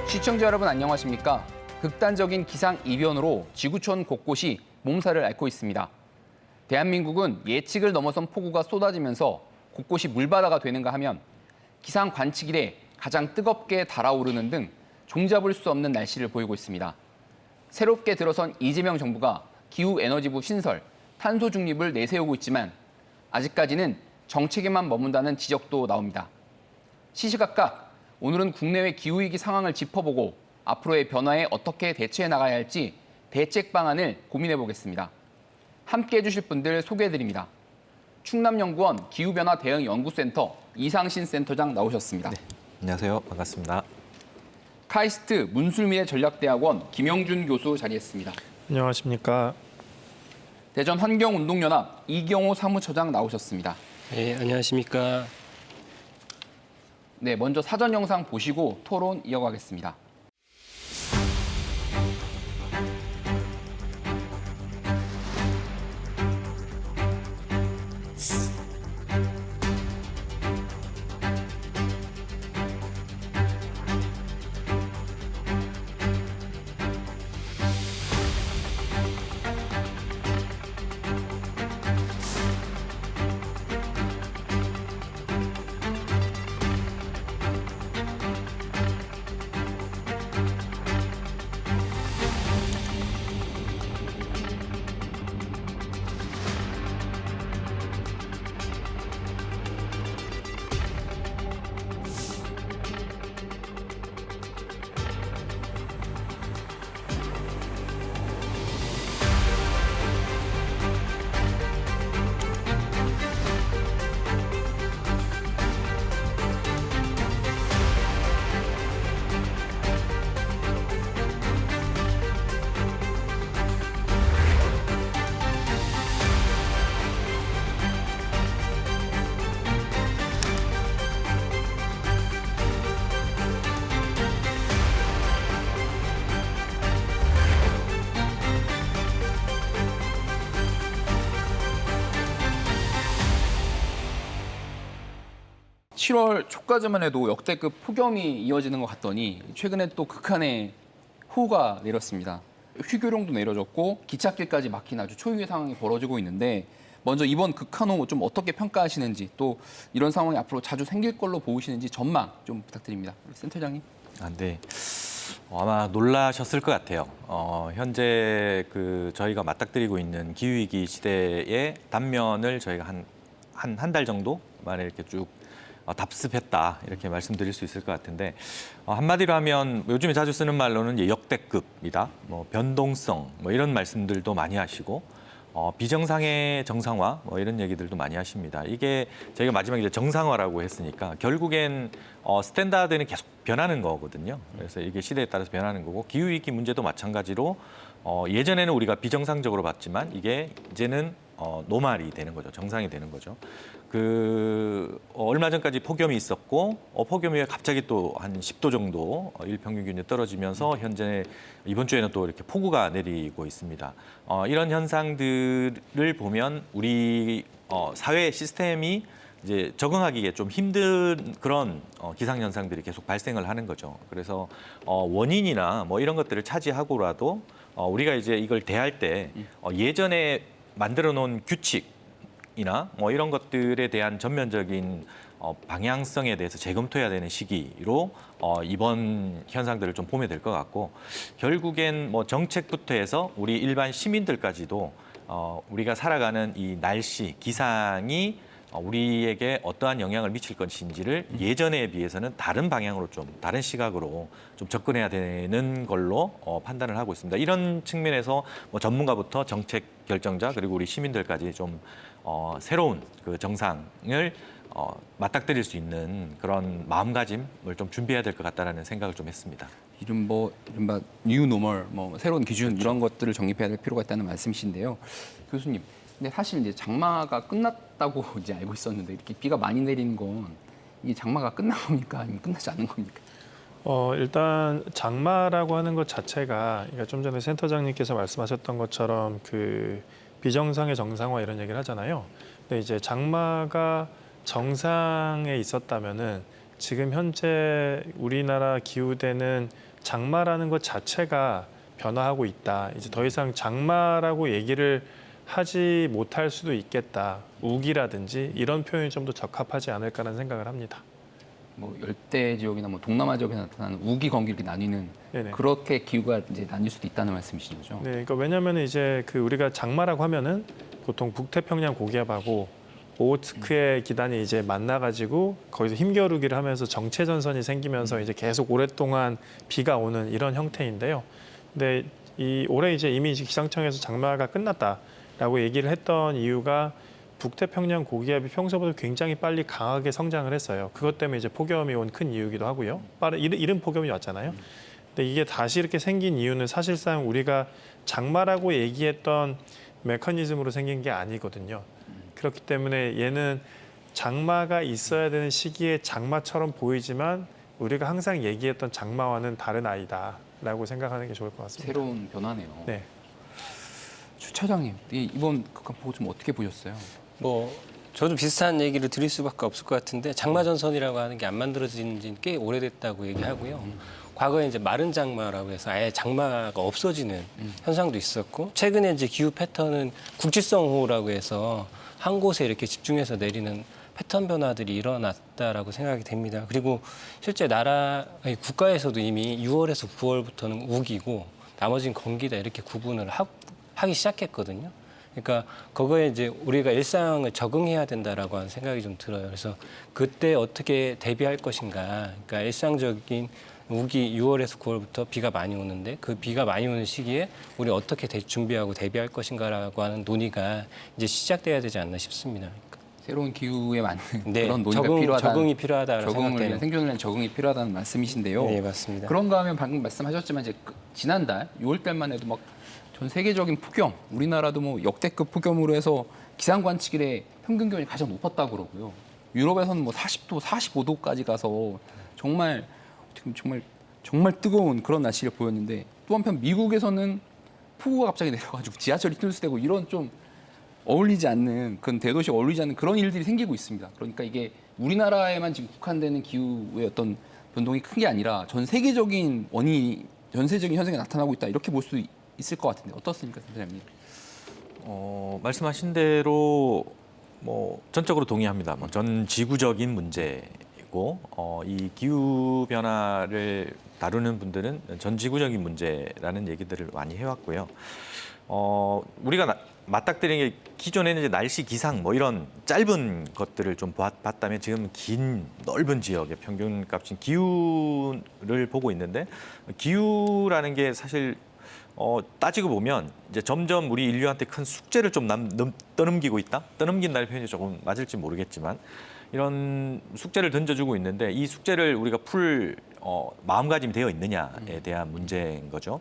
시청자 여러분 안녕하십니까? 극단적인 기상 이변으로 지구촌 곳곳이 몸살을 앓고 있습니다. 대한민국은 예측을 넘어선 폭우가 쏟아지면서 곳곳이 물바다가 되는가 하면 기상 관측 이래 가장 뜨겁게 달아오르는 등 종잡을 수 없는 날씨를 보이고 있습니다. 새롭게 들어선 이재명 정부가 기후에너지부 신설, 탄소 중립을 내세우고 있지만 아직까지는 정책에만 머문다는 지적도 나옵니다. 시시각각 오늘은 국내외 기후위기 상황을 짚어보고 앞으로의 변화에 어떻게 대처해 나가야 할지 대책 방안을 고민해 보겠습니다. 함께해 주실 분들 소개해드립니다. 충남연구원 기후변화 대응 연구센터 이상신 센터장 나오셨습니다. 네, 안녕하세요. 반갑습니다. 카이스트 문술미래 전략대학원 김영준 교수 자리했습니다. 안녕하십니까. 대전 환경운동연합 이경호 사무처장 나오셨습니다. 네, 안녕하십니까. 네, 먼저 사전 영상 보시고 토론 이어가겠습니다. (7월) 초까지만 해도 역대급 폭염이 이어지는 것 같더니 최근에 또 극한의 호우가 내렸습니다. 휴교령도 내려졌고 기찻길까지 막힌 아주 초유의 상황이 벌어지고 있는데 먼저 이번 극한호우 좀 어떻게 평가하시는지 또 이런 상황이 앞으로 자주 생길 걸로 보이시는지 전망 좀 부탁드립니다. 센터장님. 네. 아마 놀라셨을 것 같아요. 현재 저희가 맞닥뜨리고 있는 기후위기 시대의 단면을 저희가 한 달 정도 만에 이렇게 쭉 답습했다 이렇게 말씀드릴 수 있을 것 같은데 한마디로 하면 요즘에 자주 쓰는 말로는 이제 역대급이다, 뭐 변동성 뭐 이런 말씀들도 많이 하시고 비정상의 정상화 뭐 이런 얘기들도 많이 하십니다. 이게 저희가 마지막에 이제 정상화라고 했으니까 결국엔 스탠다드는 계속 변하는 거거든요. 그래서 이게 시대에 따라서 변하는 거고 기후위기 문제도 마찬가지로 예전에는 우리가 비정상적으로 봤지만 이게 이제는 노말이 되는 거죠. 정상이 되는 거죠. 얼마 전까지 폭염이 있었고 폭염이 갑자기 또 한 10도 정도 일평균 기온이 떨어지면서 현재 이번 주에는 또 이렇게 폭우가 내리고 있습니다. 이런 현상들을 보면 우리 사회 시스템이 이제 적응하기에 좀 힘든 그런 기상 현상들이 계속 발생을 하는 거죠. 그래서 원인이나 뭐 이런 것들을 차지하고라도 우리가 이제 이걸 대할 때 예전에 만들어 놓은 규칙이나 뭐 이런 것들에 대한 전면적인 방향성에 대해서 재검토해야 되는 시기로 이번 현상들을 좀 보면 될 것 같고 결국엔 뭐 정책부터 해서 우리 일반 시민들까지도 우리가 살아가는 이 날씨, 기상이 우리에게 어떠한 영향을 미칠 것인지를 예전에 비해서는 다른 방향으로 다른 시각으로 좀 접근해야 되는 걸로 판단을 하고 있습니다. 이런 측면에서 뭐 전문가부터 정책 결정자 그리고 우리 시민들까지 좀 새로운 그 정상을 맞닥뜨릴 수 있는 그런 마음가짐을 좀 준비해야 될 것 같다라는 생각을 좀 했습니다. 이른바 뉴 노멀, 뭐 새로운 기준 그렇죠. 이런 것들을 정립해야 될 필요가 있다는 말씀이신데요, 교수님. 근데 사실 이제 장마가 끝났다고 이제 알고 있었는데 이렇게 비가 많이 내리는 건 이 장마가 끝난 겁니까? 아니면 끝나지 않은 겁니까? 일단 장마라고 하는 것 자체가 그러니까 좀 전에 센터장님께서 말씀하셨던 것처럼 그 비정상의 정상화 이런 얘기를 하잖아요. 근데 이제 장마가 정상에 있었다면은 지금 현재 우리나라 기후대는 장마라는 것 자체가 변화하고 있다. 이제 더 이상 장마라고 얘기를 하지 못할 수도 있겠다. 우기라든지 이런 표현이 좀 더 적합하지 않을까라는 생각을 합니다. 뭐 열대 지역이나 뭐 동남아 지역에 나타나는 우기, 건기 이렇게 나뉘는 네네. 그렇게 기후가 이제 나뉠 수도 있다는 말씀이신 거죠? 네, 그러니까 왜냐하면 이제 그 우리가 장마라고 하면은 보통 북태평양 고기압하고 오호츠크의 기단이 이제 만나가지고 거기서 힘겨루기를 하면서 정체 전선이 생기면서 이제 계속 오랫동안 비가 오는 이런 형태인데요. 근데 이 올해 이제 이미 기상청에서 장마가 끝났다라고 얘기를 했던 이유가 북태평양 고기압이 평소보다 굉장히 빨리 강하게 성장을 했어요. 그것 때문에 이제 폭염이 온 큰 이유이기도 하고요. 이른 폭염이 왔잖아요. 근데 이게 다시 이렇게 생긴 이유는 사실상 우리가 장마라고 얘기했던 메커니즘으로 생긴 게 아니거든요. 그렇기 때문에 얘는 장마가 있어야 되는 시기에 장마처럼 보이지만 우리가 항상 얘기했던 장마와는 다른 아이다라고 생각하는 게 좋을 것 같습니다. 새로운 변화네요. 네. 주 차장님, 이번 극한 보고 좀 어떻게 보셨어요? 뭐 저도 비슷한 얘기를 드릴 수밖에 없을 것 같은데 장마 전선이라고 하는 게 안 만들어진 지 꽤 오래됐다고 얘기하고요. 과거에 이제 마른 장마라고 해서 아예 장마가 없어지는 현상도 있었고 최근에 이제 기후 패턴은 국지성호우라고 해서 한 곳에 이렇게 집중해서 내리는 패턴 변화들이 일어났다라고 생각이 됩니다. 그리고 실제 국가에서도 이미 6월에서 9월부터는 우기고 나머지는 건기다 이렇게 구분을 하기 시작했거든요. 그러니까 그거에 이제 우리가 일상을 적응해야 된다라고 하는 생각이 좀 들어요. 그래서 그때 어떻게 대비할 것인가. 그러니까 일상적인 우기 6월에서 9월부터 비가 많이 오는데 그 비가 많이 오는 시기에 우리 어떻게 준비하고 대비할 것인가라고 하는 논의가 이제 시작돼야 되지 않나 싶습니다. 새로운 기후에 맞는 네, 그런 논의가 적응이 필요하다고 생각되는 생각되는. 생존을 위한 적응이 필요하다는 말씀이신데요. 네, 맞습니다. 그런가 하면 방금 말씀하셨지만 이제 지난달 6월 달만 해도 막 전 세계적인 폭염, 우리나라도 뭐 역대급 폭염으로 해서 기상 관측일에 평균 기온이 가장 높았다고 그러고요. 유럽에서는 뭐 40도, 45도까지 가서 정말 정말 뜨거운 그런 날씨를 보였는데 또 한편 미국에서는 폭우가 갑자기 내려가지고 지하철이 통수되고 이런 좀 어울리지 않는 그런 대도시가 어울리지 않는 그런 일들이 생기고 있습니다. 그러니까 이게 우리나라에만 지금 국한되는 기후의 어떤 변동이 큰 게 아니라 전 세계적인 현상이 나타나고 있다 이렇게 볼 수도 있을 것 같은데 어떻습니까, 선생님? 말씀하신 대로 뭐 전적으로 동의합니다. 전 지구적인 문제이고 이 기후 변화를 다루는 분들은 전 지구적인 문제라는 얘기들을 많이 해왔고요. 우리가 맞닥뜨리는 게 기존에는 이제 날씨 기상 뭐 이런 짧은 것들을 좀 봤다면 지금 긴 넓은 지역의 평균값인 기후를 보고 있는데 기후라는 게 사실 따지고 보면 이제 점점 우리 인류한테 큰 숙제를 좀 떠넘기고 있다. 떠넘긴다는 표현이 조금 맞을지 모르겠지만 이런 숙제를 던져주고 있는데 이 숙제를 우리가 풀 마음가짐이 되어 있느냐에 대한 문제인 거죠.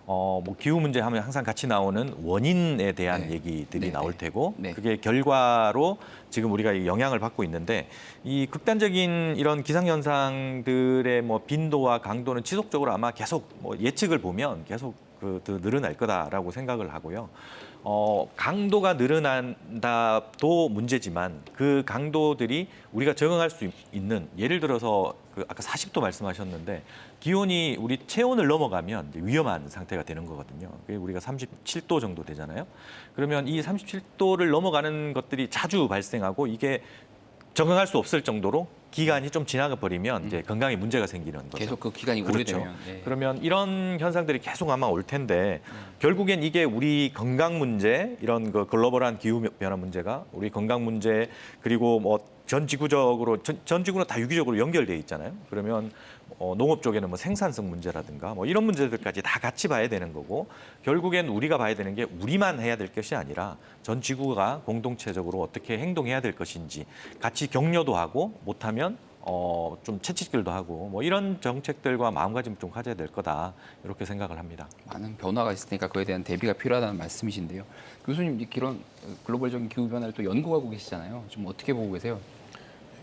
뭐 기후 문제 하면 항상 같이 나오는 원인에 대한 네. 얘기들이 네. 나올 테고 네. 그게 결과로 지금 우리가 영향을 받고 있는데 이 극단적인 이런 기상 현상들의 뭐 빈도와 강도는 지속적으로 아마 계속 뭐 예측을 보면 계속 더 늘어날 거다라고 생각을 하고요. 강도가 늘어난다도 문제지만 그 강도들이 우리가 적응할 수 있는 예를 들어서 아까 40도 말씀하셨는데 기온이 우리 체온을 넘어가면 위험한 상태가 되는 거거든요. 우리가 37도 정도 되잖아요. 그러면 이 37도를 넘어가는 것들이 자주 발생하고 이게 적응할 수 없을 정도로 기간이 좀 지나가 버리면 이제 건강에 문제가 생기는 거죠. 계속 그 기간이 그렇죠. 오래되면. 네. 그러면 이런 현상들이 계속 아마 올 텐데 결국엔 이게 우리 건강 문제, 이런 그 글로벌한 기후 변화 문제가 우리 건강 문제 그리고 뭐 전 지구적으로 전 지구는 다 유기적으로 연결돼 있잖아요. 그러면 농업 쪽에는 뭐 생산성 문제라든가 뭐 이런 문제들까지 다 같이 봐야 되는 거고 결국엔 우리가 봐야 되는 게 우리만 해야 될 것이 아니라 전 지구가 공동체적으로 어떻게 행동해야 될 것인지 같이 격려도 하고 못하면 좀 채찍질도 하고 뭐 이런 정책들과 마음가짐을 좀 가져야 될 거다 이렇게 생각을 합니다. 많은 변화가 있으니까 그에 대한 대비가 필요하다는 말씀이신데요. 교수님 이런 글로벌적인 기후 변화를 또 연구하고 계시잖아요. 좀 어떻게 보고 계세요?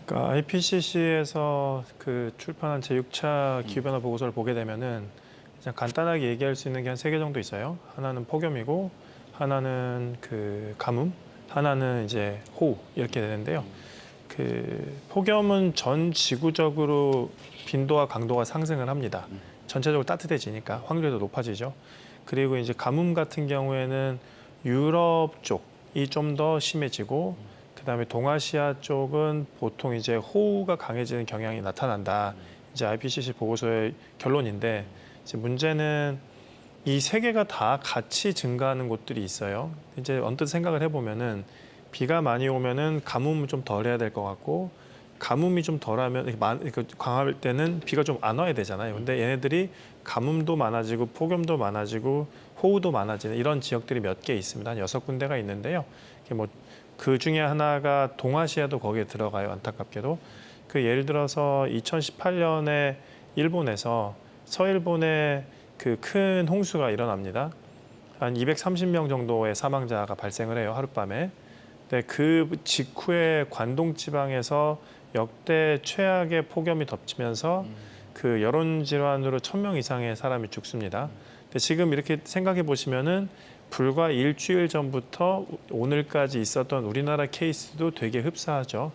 그러니까 IPCC에서 그 출판한 제6차 기후변화 보고서를 보게 되면은 그냥 간단하게 얘기할 수 있는 게 한 3개 정도 있어요. 하나는 폭염이고, 하나는 그 가뭄, 하나는 이제 호우 이렇게 되는데요. 그 폭염은 전 지구적으로 빈도와 강도가 상승을 합니다. 전체적으로 따뜻해지니까 확률이 더 높아지죠. 그리고 이제 가뭄 같은 경우에는 유럽 쪽이 좀 더 심해지고 그다음에 동아시아 쪽은 보통 이제 호우가 강해지는 경향이 나타난다. 이제 IPCC 보고서의 결론인데 이제 문제는 이 세 개가 다 같이 증가하는 곳들이 있어요. 이제 언뜻 생각을 해보면은 비가 많이 오면은 가뭄은 좀 덜해야 될 것 같고 가뭄이 좀 덜하면 이렇게 강할 때는 비가 좀 안 와야 되잖아요. 근데 얘네들이 가뭄도 많아지고 폭염도 많아지고 호우도 많아지는 이런 지역들이 몇 개 있습니다. 한 6군데가 있는데요. 그 중에 하나가 동아시아도 거기에 들어가요. 안타깝게도. 그 예를 들어서 2018년에 일본에서 서일본에 그 큰 홍수가 일어납니다. 한 230명 정도의 사망자가 발생을 해요. 하룻밤에. 근데 그 직후에 관동 지방에서 역대 최악의 폭염이 덮치면서 그 여론 질환으로 1,000명 이상의 사람이 죽습니다. 근데 지금 이렇게 생각해 보시면은 불과 일주일 전부터 오늘까지 있었던 우리나라 케이스도 되게 흡사하죠.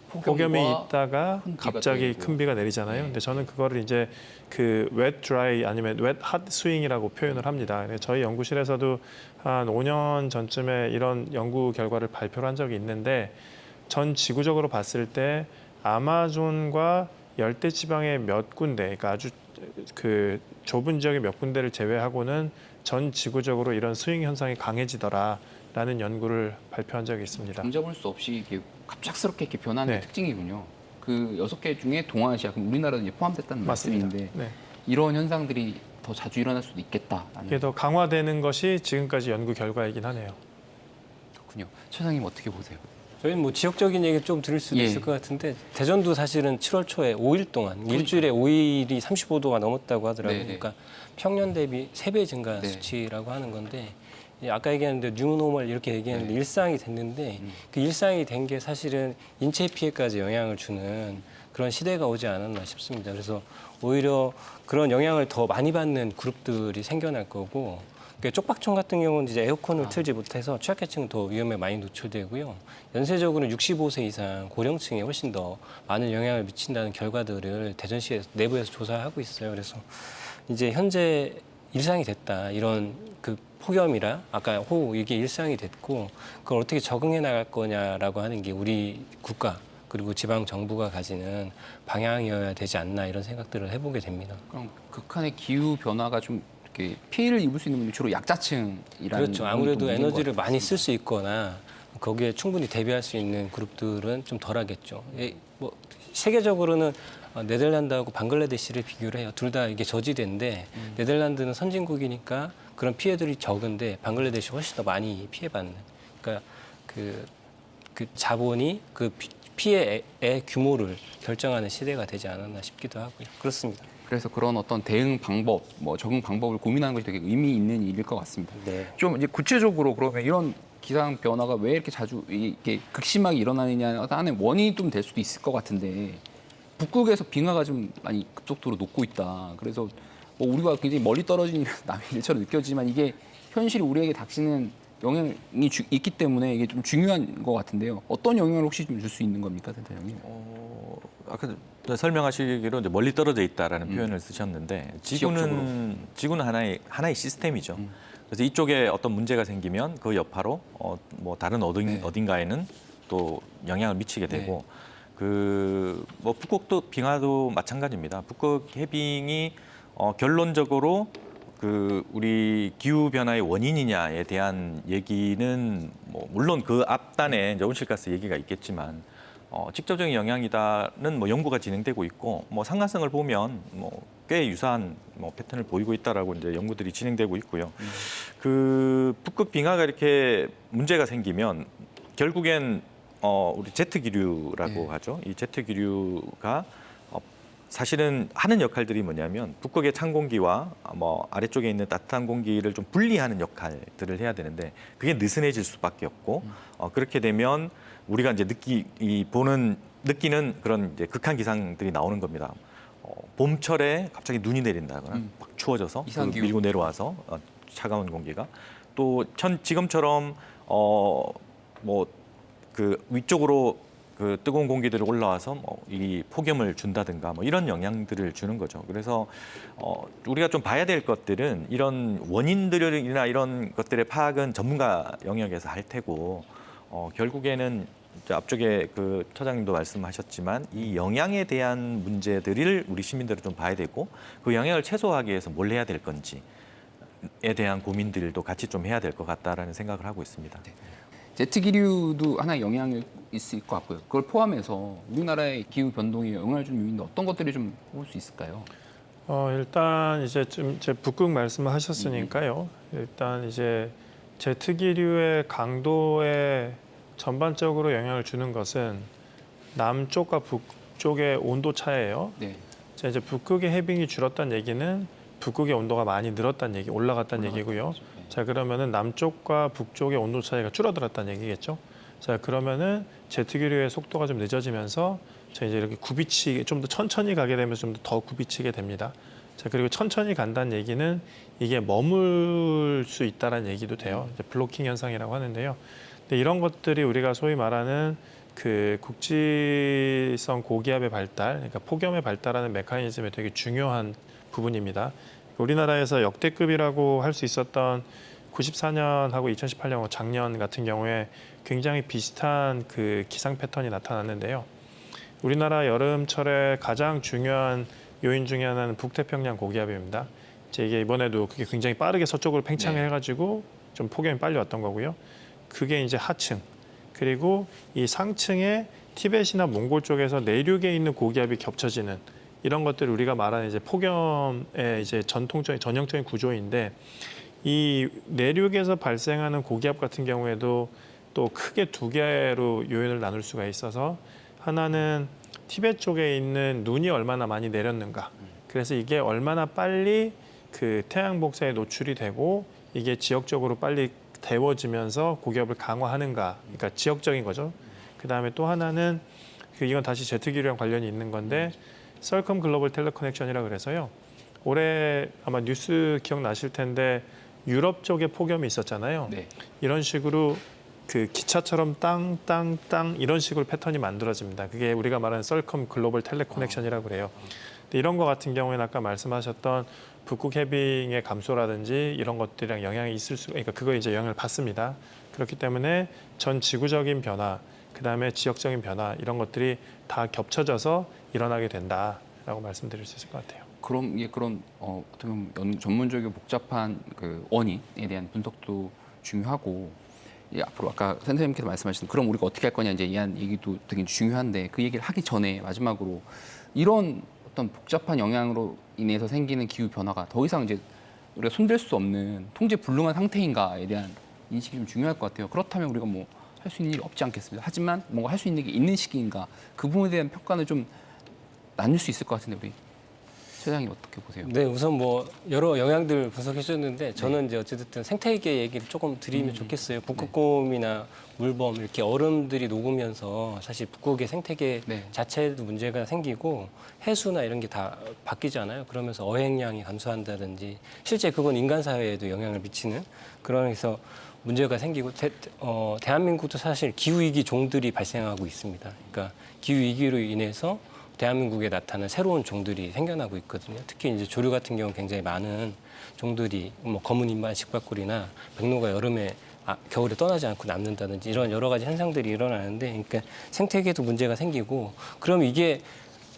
폭염이 있다가 큰 비가 갑자기 내리고. 큰 비가 내리잖아요. 근데 저는 그거를 이제 그 wet dry 아니면 wet hot swing이라고 표현을 합니다. 저희 연구실에서도 한 5년 전쯤에 이런 연구 결과를 발표를 한 적이 있는데 전 지구적으로 봤을 때 아마존과 열대 지방의 몇 군데, 그러니까 아주 그 좁은 지역의 몇 군데를 제외하고는 전 지구적으로 이런 스윙 현상이 강해지더라라는 연구를 발표한 적이 있습니다. 종잡을 수 없이 이렇게 갑작스럽게 이렇게 변하는 네. 게 특징이군요. 그 6개 중에 동아시아, 그럼 우리나라도 이제 포함됐다는 맞습니다. 말씀인데 네. 이런 현상들이 더 자주 일어날 수도 있겠다. 이게 더 강화되는 것이 지금까지 연구 결과이긴 하네요. 그렇군요. 최장님 어떻게 보세요? 저희는 뭐 지역적인 얘기 좀 드릴 수도 예. 있을 것 같은데 대전도 사실은 7월 초에 5일 동안 일주일에 5일이 35도가 넘었다고 하더라고요. 네네. 그러니까 평년 대비 3배 증가한 네. 수치라고 하는 건데 아까 얘기했는데 뉴노멀 이렇게 얘기했는데 네. 일상이 됐는데 그 일상이 된 게 사실은 인체 피해까지 영향을 주는 그런 시대가 오지 않았나 싶습니다. 그래서 오히려 그런 영향을 더 많이 받는 그룹들이 생겨날 거고 그러니까 쪽박촌 같은 경우는 이제 에어컨을 틀지 못해서 취약계층은 더 위험에 많이 노출되고요. 연쇄적으로는 65세 이상 고령층에 훨씬 더 많은 영향을 미친다는 결과들을 대전시 내부에서 조사하고 있어요. 그래서 이제 현재 일상이 됐다. 이런 그 폭염이라 아까 호우 이게 일상이 됐고 그걸 어떻게 적응해 나갈 거냐라고 하는 게 우리 국가 그리고 지방 정부가 가지는 방향이어야 되지 않나 이런 생각들을 해보게 됩니다. 그럼 극한의 기후 변화가 좀 이렇게 피해를 입을 수 있는 분들이 주로 약자층이라는 그렇죠. 부분이 아무래도 또 문제인 에너지를 것 많이 같습니다. 쓸 수 있거나 거기에 충분히 대비할 수 있는 그룹들은 좀 덜하겠죠. 뭐 세계적으로는 네덜란드하고 방글라데시를 비교를 해요. 둘 다 이게 저지대인데 네덜란드는 선진국이니까 그런 피해들이 적은데 방글라데시 훨씬 더 많이 피해받는. 그러니까 그 자본이 그 피해의 규모를 결정하는 시대가 되지 않았나 싶기도 하고요. 그렇습니다. 그래서 그런 어떤 대응 방법, 뭐 적응 방법을 고민하는 것이 되게 의미 있는 일일 것 같습니다. 네. 좀 이제 구체적으로 그러면 이런 기상 변화가 왜 이렇게 자주 이렇게 극심하게 일어나느냐 하는 원인이 좀 될 수도 있을 것 같은데 북극에서 빙하가 좀 많이 급속도로 녹고 있다. 그래서 뭐 우리가 굉장히 멀리 떨어진 남의 일처럼 느껴지지만 이게 현실이 우리에게 닥치는 영향이 있기 때문에 이게 좀 중요한 것 같은데요. 어떤 영향을 혹시 좀 줄 수 있는 겁니까, 센터장님? 아까 설명하시기로 이제 멀리 떨어져 있다라는 표현을 쓰셨는데 지구는 하나의 시스템이죠. 그래서 이쪽에 어떤 문제가 생기면 그 여파로 뭐 다른 어딘가에는 또 영향을 미치게 되고 뭐 북극도 빙하도 마찬가지입니다. 북극 해빙이 결론적으로 그 우리 기후 변화의 원인이냐에 대한 얘기는 뭐 물론 그 앞단에 이제 온실가스 얘기가 있겠지만 직접적인 영향이다는 뭐 연구가 진행되고 있고 뭐 상관성을 보면 뭐 꽤 유사한 뭐 패턴을 보이고 있다라고 이제 연구들이 진행되고 있고요. 그 북극 빙하가 이렇게 문제가 생기면 결국엔 우리 제트 기류라고 하죠. 이 제트 기류가 사실은 하는 역할들이 뭐냐면 북극의 찬 공기와 뭐 아래쪽에 있는 따뜻한 공기를 좀 분리하는 역할들을 해야 되는데 그게 느슨해질 수밖에 없고 그렇게 되면 우리가 이제 느끼는 그런 이제 극한 기상들이 나오는 겁니다. 봄철에 갑자기 눈이 내린다거나 막 추워져서 이상기후. 밀고 내려와서 차가운 공기가 또 지금처럼 뭐 그 위쪽으로 그 뜨거운 공기들이 올라와서 이 폭염을 준다든가 뭐 이런 영향들을 주는 거죠. 그래서 우리가 좀 봐야 될 것들은 이런 원인들이나 이런 것들의 파악은 전문가 영역에서 할 테고 결국에는 이제 앞쪽에 그 처장님도 말씀하셨지만 이 영향에 대한 문제들을 우리 시민들은 좀 봐야 되고 그 영향을 최소화하기 위해서 뭘 해야 될 건지에 대한 고민들도 같이 좀 해야 될 것 같다라는 생각을 하고 있습니다. 제트 기류도 하나의 영향이 있을 것 같고요. 그걸 포함해서 우리나라의 기후 변동에 영향을 주는 요인도 어떤 것들이 좀 볼 수 있을까요? 일단 이제 좀 이제 북극 말씀하셨으니까요. 일단 이제 제트 기류의 강도에 전반적으로 영향을 주는 것은 남쪽과 북쪽의 온도 차예요. 네. 자, 이제 북극의 해빙이 줄었다는 얘기는 북극의 온도가 많이 늘었다는 얘기, 올라갔다는 얘기고요. 자, 그러면은 남쪽과 북쪽의 온도 차이가 줄어들었다는 얘기겠죠. 자, 그러면은 제트 기류의 속도가 좀 늦어지면서 자, 이제 이렇게 굽이치게 좀 더 천천히 가게 되면서 좀 더 굽이치게 됩니다. 자, 그리고 천천히 간다는 얘기는 이게 머물 수 있다라는 얘기도 돼요. 이제 블로킹 현상이라고 하는데요. 근데 이런 것들이 우리가 소위 말하는 그 국지성 고기압의 발달, 그러니까 폭염의 발달하는 메커니즘의 되게 중요한 부분입니다. 우리나라에서 역대급이라고 할 수 있었던 94년하고 2018년 작년 같은 경우에 굉장히 비슷한 그 기상 패턴이 나타났는데요. 우리나라 여름철에 가장 중요한 요인 중에 하나는 북태평양 고기압입니다. 이제 이게 이번에도 그게 굉장히 빠르게 서쪽으로 팽창을 해가지고 좀 폭염이 빨리 왔던 거고요. 그게 이제 하층, 그리고 이 상층에 티벳이나 몽골 쪽에서 내륙에 있는 고기압이 겹쳐지는 이런 것들을 우리가 말하는 이제 폭염의 이제 전형적인 구조인데, 이 내륙에서 발생하는 고기압 같은 경우에도 또 크게 두 개로 요인을 나눌 수가 있어서, 하나는 티벳 쪽에 있는 눈이 얼마나 많이 내렸는가, 그래서 이게 얼마나 빨리 그 태양 복사에 노출이 되고 이게 지역적으로 빨리 데워지면서 고기압을 강화하는가, 그러니까 지역적인 거죠. 그 다음에 또 하나는 이건 다시 제트 기류랑 관련이 있는 건데, 썰컴 글로벌 텔레커넥션이라 그래서요. 올해 아마 뉴스 기억나실 텐데 유럽 쪽에 폭염이 있었잖아요. 네. 이런 식으로 그 기차처럼 땅 이런 식으로 패턴이 만들어집니다. 그게 우리가 말하는 썰컴 글로벌 텔레커넥션이라고 그래요. 근데 이런 거 같은 경우에는 아까 말씀하셨던 북극 해빙의 감소라든지 이런 것들이랑 영향이 있을 수, 그러니까 그거 이제 영향을 받습니다. 그렇기 때문에 전 지구적인 변화, 그다음에 지역적인 변화 이런 것들이 다 겹쳐져서 일어나게 된다라고 말씀드릴 수 있을 것 같아요. 그럼 이게 그런 어떻게 보면 전문적이고 복잡한 그 원인에 대한 분석도 중요하고, 앞으로 아까 선생님께서 말씀하신 그럼 우리가 어떻게 할 거냐 이제 이한 얘기도 되게 중요한데, 그 얘기를 하기 전에 마지막으로 이런 어떤 복잡한 영향으로 인해서 생기는 기후 변화가 더 이상 이제 우리가 손댈 수 없는 통제 불능한 상태인가에 대한 인식이 좀 중요할 것 같아요. 그렇다면 우리가 뭐 할 수 있는 일이 없지 않겠습니까? 하지만 뭔가 할 수 있는 게 있는 시기인가, 그 부분에 대한 평가는 좀 나눌 수 있을 것 같은데 우리 처장님 어떻게 보세요? 네, 우선 뭐 여러 영향들 분석해 주셨는데 저는 이제 어쨌든 생태계 얘기를 조금 드리면 좋겠어요. 북극곰이나 물범 이렇게 얼음들이 녹으면서 사실 북극의 생태계 네. 자체에도 문제가 생기고 해수나 이런 게 다 바뀌잖아요. 그러면서 어획량이 감소한다든지 실제 그건 인간 사회에도 영향을 미치는 그러면서 문제가 생기고 대한민국도 사실 기후위기 종들이 발생하고 있습니다. 그러니까 기후위기로 인해서 대한민국에 나타난 새로운 종들이 생겨나고 있거든요. 특히 이제 조류 같은 경우는 굉장히 많은 종들이 뭐 검은 잇말 식박꿀이나 백로가 여름에 겨울에 떠나지 않고 남는다든지 이런 여러 가지 현상들이 일어나는데, 그러니까 생태계에도 문제가 생기고, 그럼 이게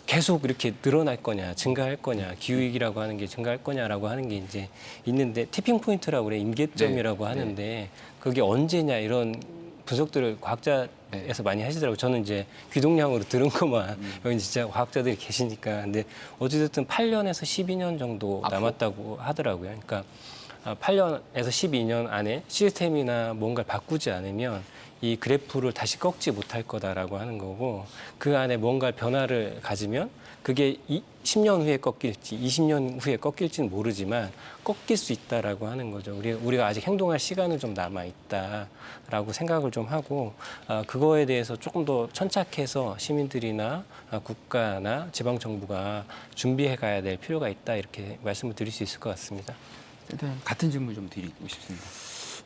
계속 이렇게 늘어날 거냐, 증가할 거냐, 기후위기라고 하는 게 증가할 거냐라고 하는 게 이제 있는데, 티핑 포인트라고 그래, 임계점이라고 하는데 그게 언제냐 이런 분석들을 과학자에서 많이 하시더라고요. 저는 이제 귀동량으로 들은 것만 여기 진짜 과학자들이 계시니까. 근데 어찌됐든 8년에서 12년 정도 남았다고 하더라고요. 그러니까 8년에서 12년 안에 시스템이나 뭔가를 바꾸지 않으면 이 그래프를 다시 꺾지 못할 거다라고 하는 거고, 그 안에 뭔가 변화를 가지면 그게 10년 후에 꺾일지 20년 후에 꺾일지는 모르지만 꺾일 수 있다라고 하는 거죠. 우리가 아직 행동할 시간은 좀 남아 있다라고 생각을 좀 하고, 그거에 대해서 조금 더 천착해서 시민들이나 국가나 지방 정부가 준비해 가야 될 필요가 있다, 이렇게 말씀을 드릴 수 있을 것 같습니다. 같은 질문 좀 드리고 싶습니다.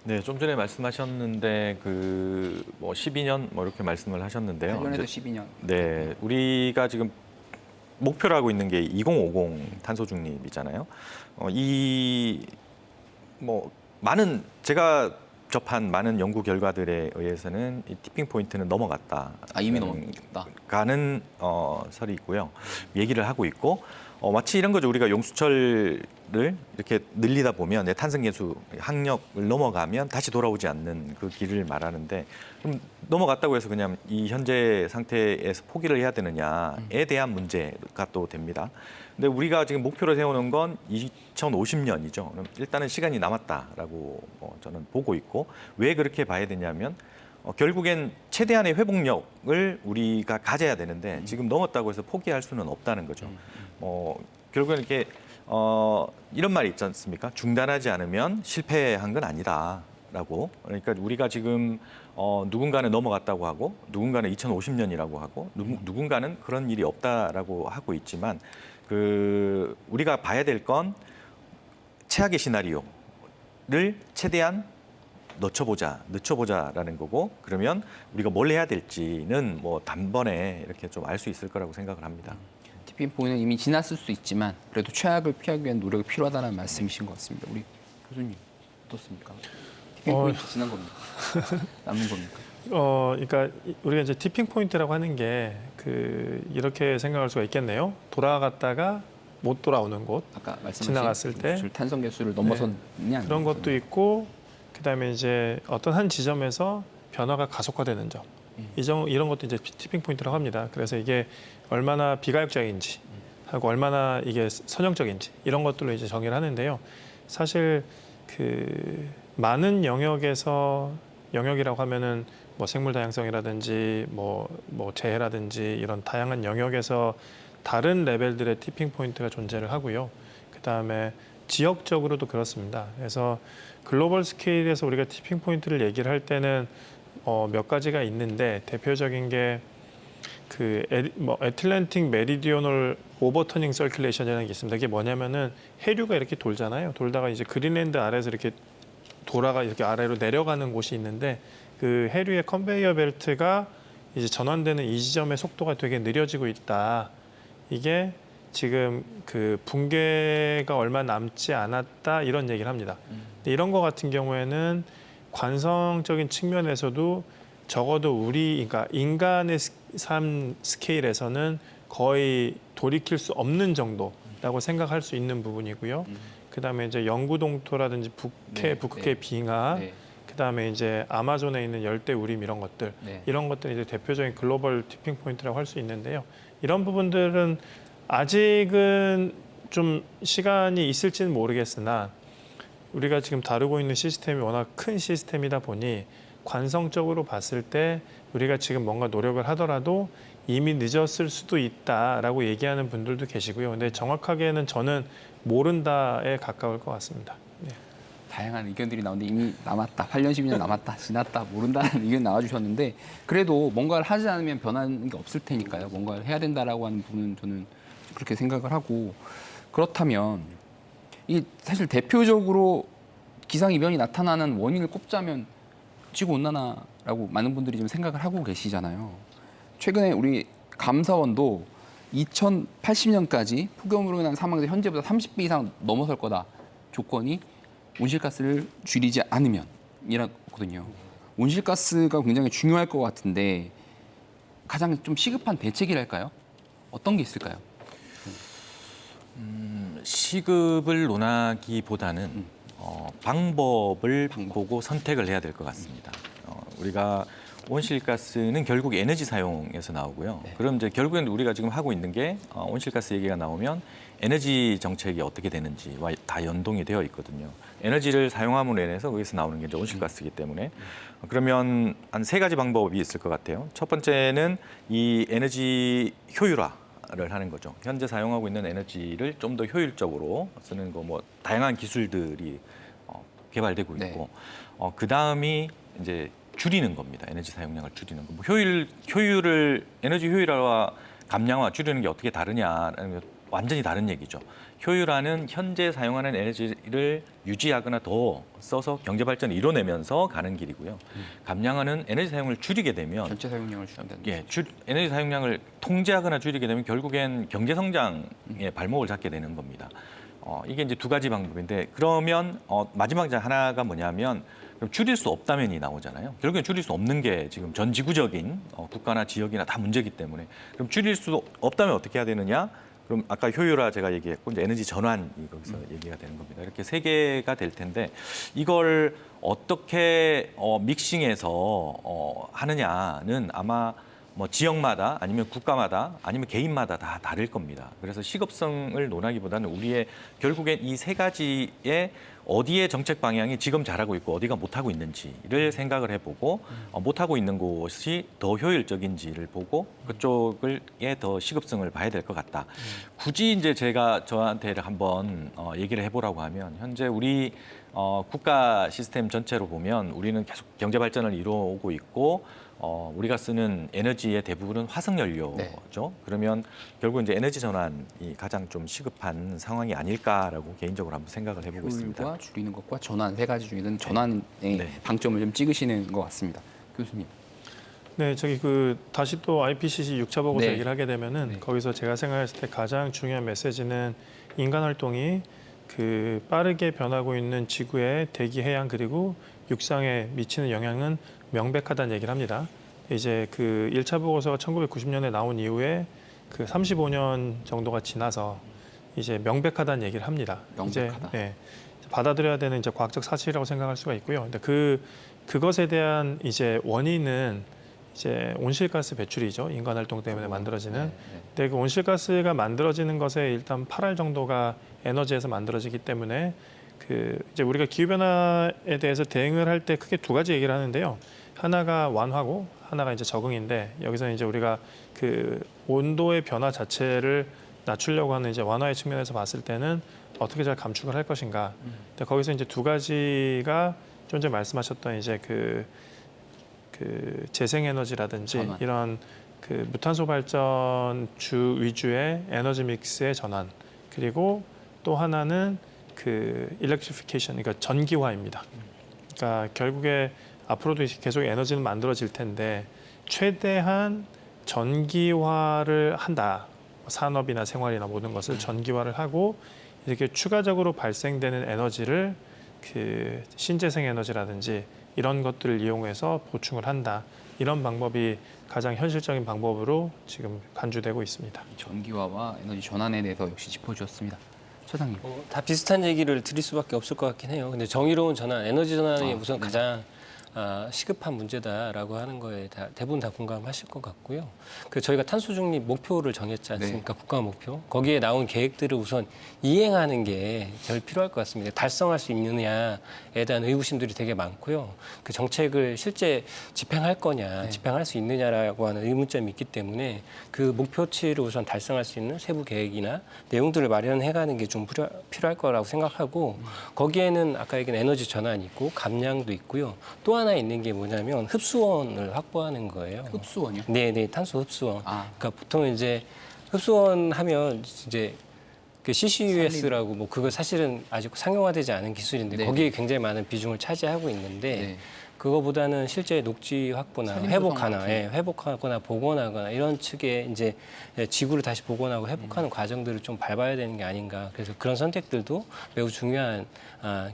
네, 좀 전에 말씀하셨는데 그 뭐 12년 뭐 이렇게 말씀을 하셨는데요. 8년에서 이제 12년. 네, 우리가 지금 목표로 하고 있는 게 2050 탄소 중립이잖아요. 이 뭐 많은 제가 접한 많은 연구 결과들에 의해서는 이 티핑 포인트는 넘어갔다. 이미 넘어갔다. 가는 설이 있고요. 얘기를 하고 있고 마치 이런 거죠. 우리가 용수철을 이렇게 늘리다 보면 내 탄성계수 항력을 넘어가면 다시 돌아오지 않는 그 길을 말하는데 그럼 넘어갔다고 해서 그냥 이 현재 상태에서 포기를 해야 되느냐에 대한 문제가 또 됩니다. 근데 우리가 지금 목표로 세우는 건 2050년이죠. 그럼 일단은 시간이 남았다라고 저는 보고 있고 왜 그렇게 봐야 되냐면 결국엔 최대한의 회복력을 우리가 가져야 되는데 지금 넘었다고 해서 포기할 수는 없다는 거죠. 결국엔 이렇게 이런 말이 있지 않습니까? 중단하지 않으면 실패한 건 아니다라고. 그러니까 우리가 지금 누군가는 넘어갔다고 하고 누군가는 2050년이라고 하고 누군가는 그런 일이 없다라고 하고 있지만 그 우리가 봐야 될 건 최악의 시나리오를 최대한 늦춰보자라는 거고 그러면 우리가 뭘 해야 될지는 뭐 단번에 이렇게 좀 알 수 있을 거라고 생각을 합니다. 티핑 포인트는 이미 지났을 수 있지만 그래도 최악을 피하기 위한 노력이 필요하다는 말씀이신 것 같습니다. 우리 교수님 어떻습니까? 티핑 포인트 지난 겁니까? 남은 겁니까? 그러니까 우리가 이제 티핑 포인트라고 하는 게 이렇게 생각할 수가 있겠네요. 돌아갔다가 못 돌아오는 곳, 아까 말씀하신 지나갔을 때 탄성 계수를 넘어섰냐 그런 것도 있고, 그다음에 이제 어떤 한 지점에서 변화가 가속화되는 점, 이런 것도 이제 티핑 포인트라고 합니다. 그래서 이게 얼마나 비가역적인지 하고 얼마나 이게 선형적인지 이런 것들로 이제 정의를 하는데요. 사실 많은 영역이라고 하면은 뭐 생물 다양성이라든지 뭐 재해라든지 이런 다양한 영역에서 다른 레벨들의 티핑 포인트가 존재를 하고요. 그다음에 지역적으로도 그렇습니다. 그래서 글로벌 스케일에서 우리가 티핑 포인트를 얘기를 할 때는 몇 가지가 있는데 대표적인 게 애틀랜틱 메리디오널 오버터닝 서큘레이션이라는 게 있습니다. 이게 뭐냐면은 해류가 이렇게 돌잖아요. 돌다가 이제 그린랜드 아래에서 이렇게 돌아가 이렇게 아래로 내려가는 곳이 있는데 그 해류의 컨베이어 벨트가 이제 전환되는 이 지점의 속도가 되게 느려지고 있다. 이게 지금 붕괴가 얼마 남지 않았다 이런 얘기를 합니다. 근데 이런 거 같은 경우에는 관성적인 측면에서도 적어도 그러니까 인간의 삶 스케일에서는 거의 돌이킬 수 없는 정도라고 생각할 수 있는 부분이고요. 그다음에 이제 영구 동토라든지 북극해 빙하, 그다음에 이제 아마존에 있는 열대 우림 이런 것들, 이런 것들이 이제 대표적인 글로벌 티핑 포인트라고 할 수 있는데요. 이런 부분들은 아직은 좀 시간이 있을지는 모르겠으나 우리가 지금 다루고 있는 시스템이 워낙 큰 시스템이다 보니 관성적으로 봤을 때 우리가 지금 뭔가 노력을 하더라도 이미 늦었을 수도 있다라고 얘기하는 분들도 계시고요. 근데 정확하게는 저는 모른다에 가까울 것 같습니다. 네. 다양한 의견들이 나오는데 이미 남았다. 8년, 12년 남았다. 지났다. 모른다는 의견 나와주셨는데 그래도 뭔가를 하지 않으면 변하는 게 없을 테니까요. 뭔가를 해야 된다라고 하는 부분은 저는 그렇게 생각을 하고 그렇다면 이 사실 대표적으로 기상이변이 나타나는 원인을 꼽자면 지구온난화라고 많은 분들이 좀 생각을 하고 계시잖아요. 최근에 우리 감사원도 2080년까지 폭염으로 인한 사망자 현재보다 30배 이상 넘어설 거다. 조건이 온실가스를 줄이지 않으면 이라거든요. 온실가스가 굉장히 중요할 것 같은데 가장 좀 시급한 대책이랄까요? 어떤 게 있을까요? 시급을 논하기보다는 방법을 보고 선택을 해야 될 것 같습니다. 우리가 온실가스는 결국 에너지 사용에서 나오고요. 그럼 이제 결국엔 우리가 지금 하고 있는 게 온실가스 얘기가 나오면 에너지 정책이 어떻게 되는지와 다 연동이 되어 있거든요. 에너지를 사용함으로 인해서 거기서 나오는 게 이제 온실가스이기 때문에 그러면 한 3가지 방법이 있을 것 같아요. 첫 번째는 이 에너지 효율화를 하는 거죠. 현재 사용하고 있는 에너지를 좀 더 효율적으로 쓰는 거 뭐 다양한 기술들이 개발되고 있고 그 다음이 이제 줄이는 겁니다. 에너지 사용량을 줄이는 거. 뭐 에너지 효율화와 감량화 줄이는 게 어떻게 다르냐라는 게 완전히 다른 얘기죠. 효율화는 현재 사용하는 에너지를 유지하거나 더 써서 경제 발전을 이뤄내면서 가는 길이고요. 감량화는 에너지 사용을 줄이게 되면 전체 사용량을 줄인다는 예, 에너지 사용량을 통제하거나 줄이게 되면 결국엔 경제 성장의 발목을 잡게 되는 겁니다. 이게 이제 두 가지 방법인데 그러면 마지막 하나가 뭐냐면 그럼 줄일 수 없다면이 나오잖아요. 결국엔 줄일 수 없는 게 지금 전 지구적인 국가나 지역이나 다 문제이기 때문에 그럼 줄일 수 없다면 어떻게 해야 되느냐? 그럼 아까 효율화 제가 얘기했고 이제 에너지 전환이 거기서 얘기가 되는 겁니다. 이렇게 세 개가 될 텐데 이걸 어떻게 믹싱해서 하느냐는 아마 뭐 지역마다 아니면 국가마다 아니면 개인마다 다 다를 겁니다. 그래서 시급성을 논하기보다는 우리의 결국엔 이 세 가지의 어디에 정책 방향이 지금 잘하고 있고 어디가 못하고 있는지를 생각을 해보고 못하고 있는 곳이 더 효율적인지를 보고 그쪽에 더 시급성을 봐야 될 것 같다. 굳이 이제 제가 저한테 한번 얘기를 해보라고 하면 현재 우리 국가 시스템 전체로 보면 우리는 계속 경제 발전을 이루어오고 있고 우리가 쓰는 에너지의 대부분은 화석연료죠. 네. 그러면 결국 이제 에너지 전환이 가장 좀 시급한 상황이 아닐까라고 개인적으로 한번 생각을 해보고 있습니다. 효율과 줄이는 것과 전환 세 가지 중에는 전환의 네. 방점을 좀 찍으시는 것 같습니다. 교수님. 네, 저기 다시 또 IPCC 6차 보고서 네. 얘기를 하게 되면은 네. 거기서 제가 생각했을 때 가장 중요한 메시지는 인간 활동이 빠르게 변하고 있는 지구의 대기, 해양 그리고 육상에 미치는 영향은 명백하다는 얘기를 합니다. 이제 1차 보고서가 1990년에 나온 이후에 35년 정도가 지나서 이제 명백하다는 얘기를 합니다. 명백하다. 이제 받아들여야 되는 이제 과학적 사실이라고 생각할 수가 있고요. 근데 그것에 대한 이제 원인은 이제 온실가스 배출이죠. 인간 활동 때문에 만들어지는. 네. 근데 그 온실가스가 만들어지는 것에 일단 8할 정도가 에너지에서 만들어지기 때문에 이제 우리가 기후 변화에 대해서 대응을 할 때 크게 두 가지 얘기를 하는데요. 하나가 완화고 하나가 이제 적응인데 여기서 이제 우리가 온도의 변화 자체를 낮추려고 하는 이제 완화의 측면에서 봤을 때는 어떻게 잘 감축을 할 것인가. 근데 거기서 이제 두 가지가 좀 전에 말씀하셨던 이제 재생에너지라든지 전환. 이런 무탄소 발전 주 위주의 에너지 믹스의 전환 그리고 또 하나는 일렉트리피케이션 그러니까 전기화입니다. 그러니까 결국에 앞으로도 계속 에너지는 만들어질 텐데 최대한 전기화를 한다. 산업이나 생활이나 모든 것을 전기화를 하고 이렇게 추가적으로 발생되는 에너지를 신재생 에너지라든지 이런 것들을 이용해서 보충을 한다. 이런 방법이 가장 현실적인 방법으로 지금 간주되고 있습니다. 전기화와 에너지 전환에 대해서 역시 짚어주셨습니다. 차장님. 다 비슷한 얘기를 드릴 수밖에 없을 것 같긴 해요. 근데 정의로운 전환, 에너지 전환이 우선 가장 시급한 문제다라고 하는 거에 대부분 다 공감하실 것 같고요. 저희가 탄소 중립 목표를 정했지 않습니까? 국가 목표. 거기에 나온 계획들을 우선 이행하는 게 제일 필요할 것 같습니다. 달성할 수 있느냐에 대한 의구심들이 되게 많고요. 그 정책을 실제 집행할 거냐, 집행할 수 있느냐라고 하는 의문점이 있기 때문에 그 목표치를 우선 달성할 수 있는 세부 계획이나 내용들을 마련해가는 게 좀 필요할 거라고 생각하고 거기에는 아까 얘기한 에너지 전환이 있고 감량도 있고요. 또 하나 있는 게 뭐냐면 흡수원을 확보하는 거예요. 흡수원이요? 네, 탄소 흡수원. 아. 그러니까 보통 이제 흡수원 하면 이제 CCUS라고 뭐 그거 사실은 아직 상용화되지 않은 기술인데 네. 거기에 굉장히 많은 비중을 차지하고 있는데 네. 그거보다는 실제 녹지 확보나 산림 회복하나, 조성 회복하거나 복원하거나 이런 측에 이제 지구를 다시 복원하고 회복하는 과정들을 좀 밟아야 되는 게 아닌가. 그래서 그런 선택들도 매우 중요한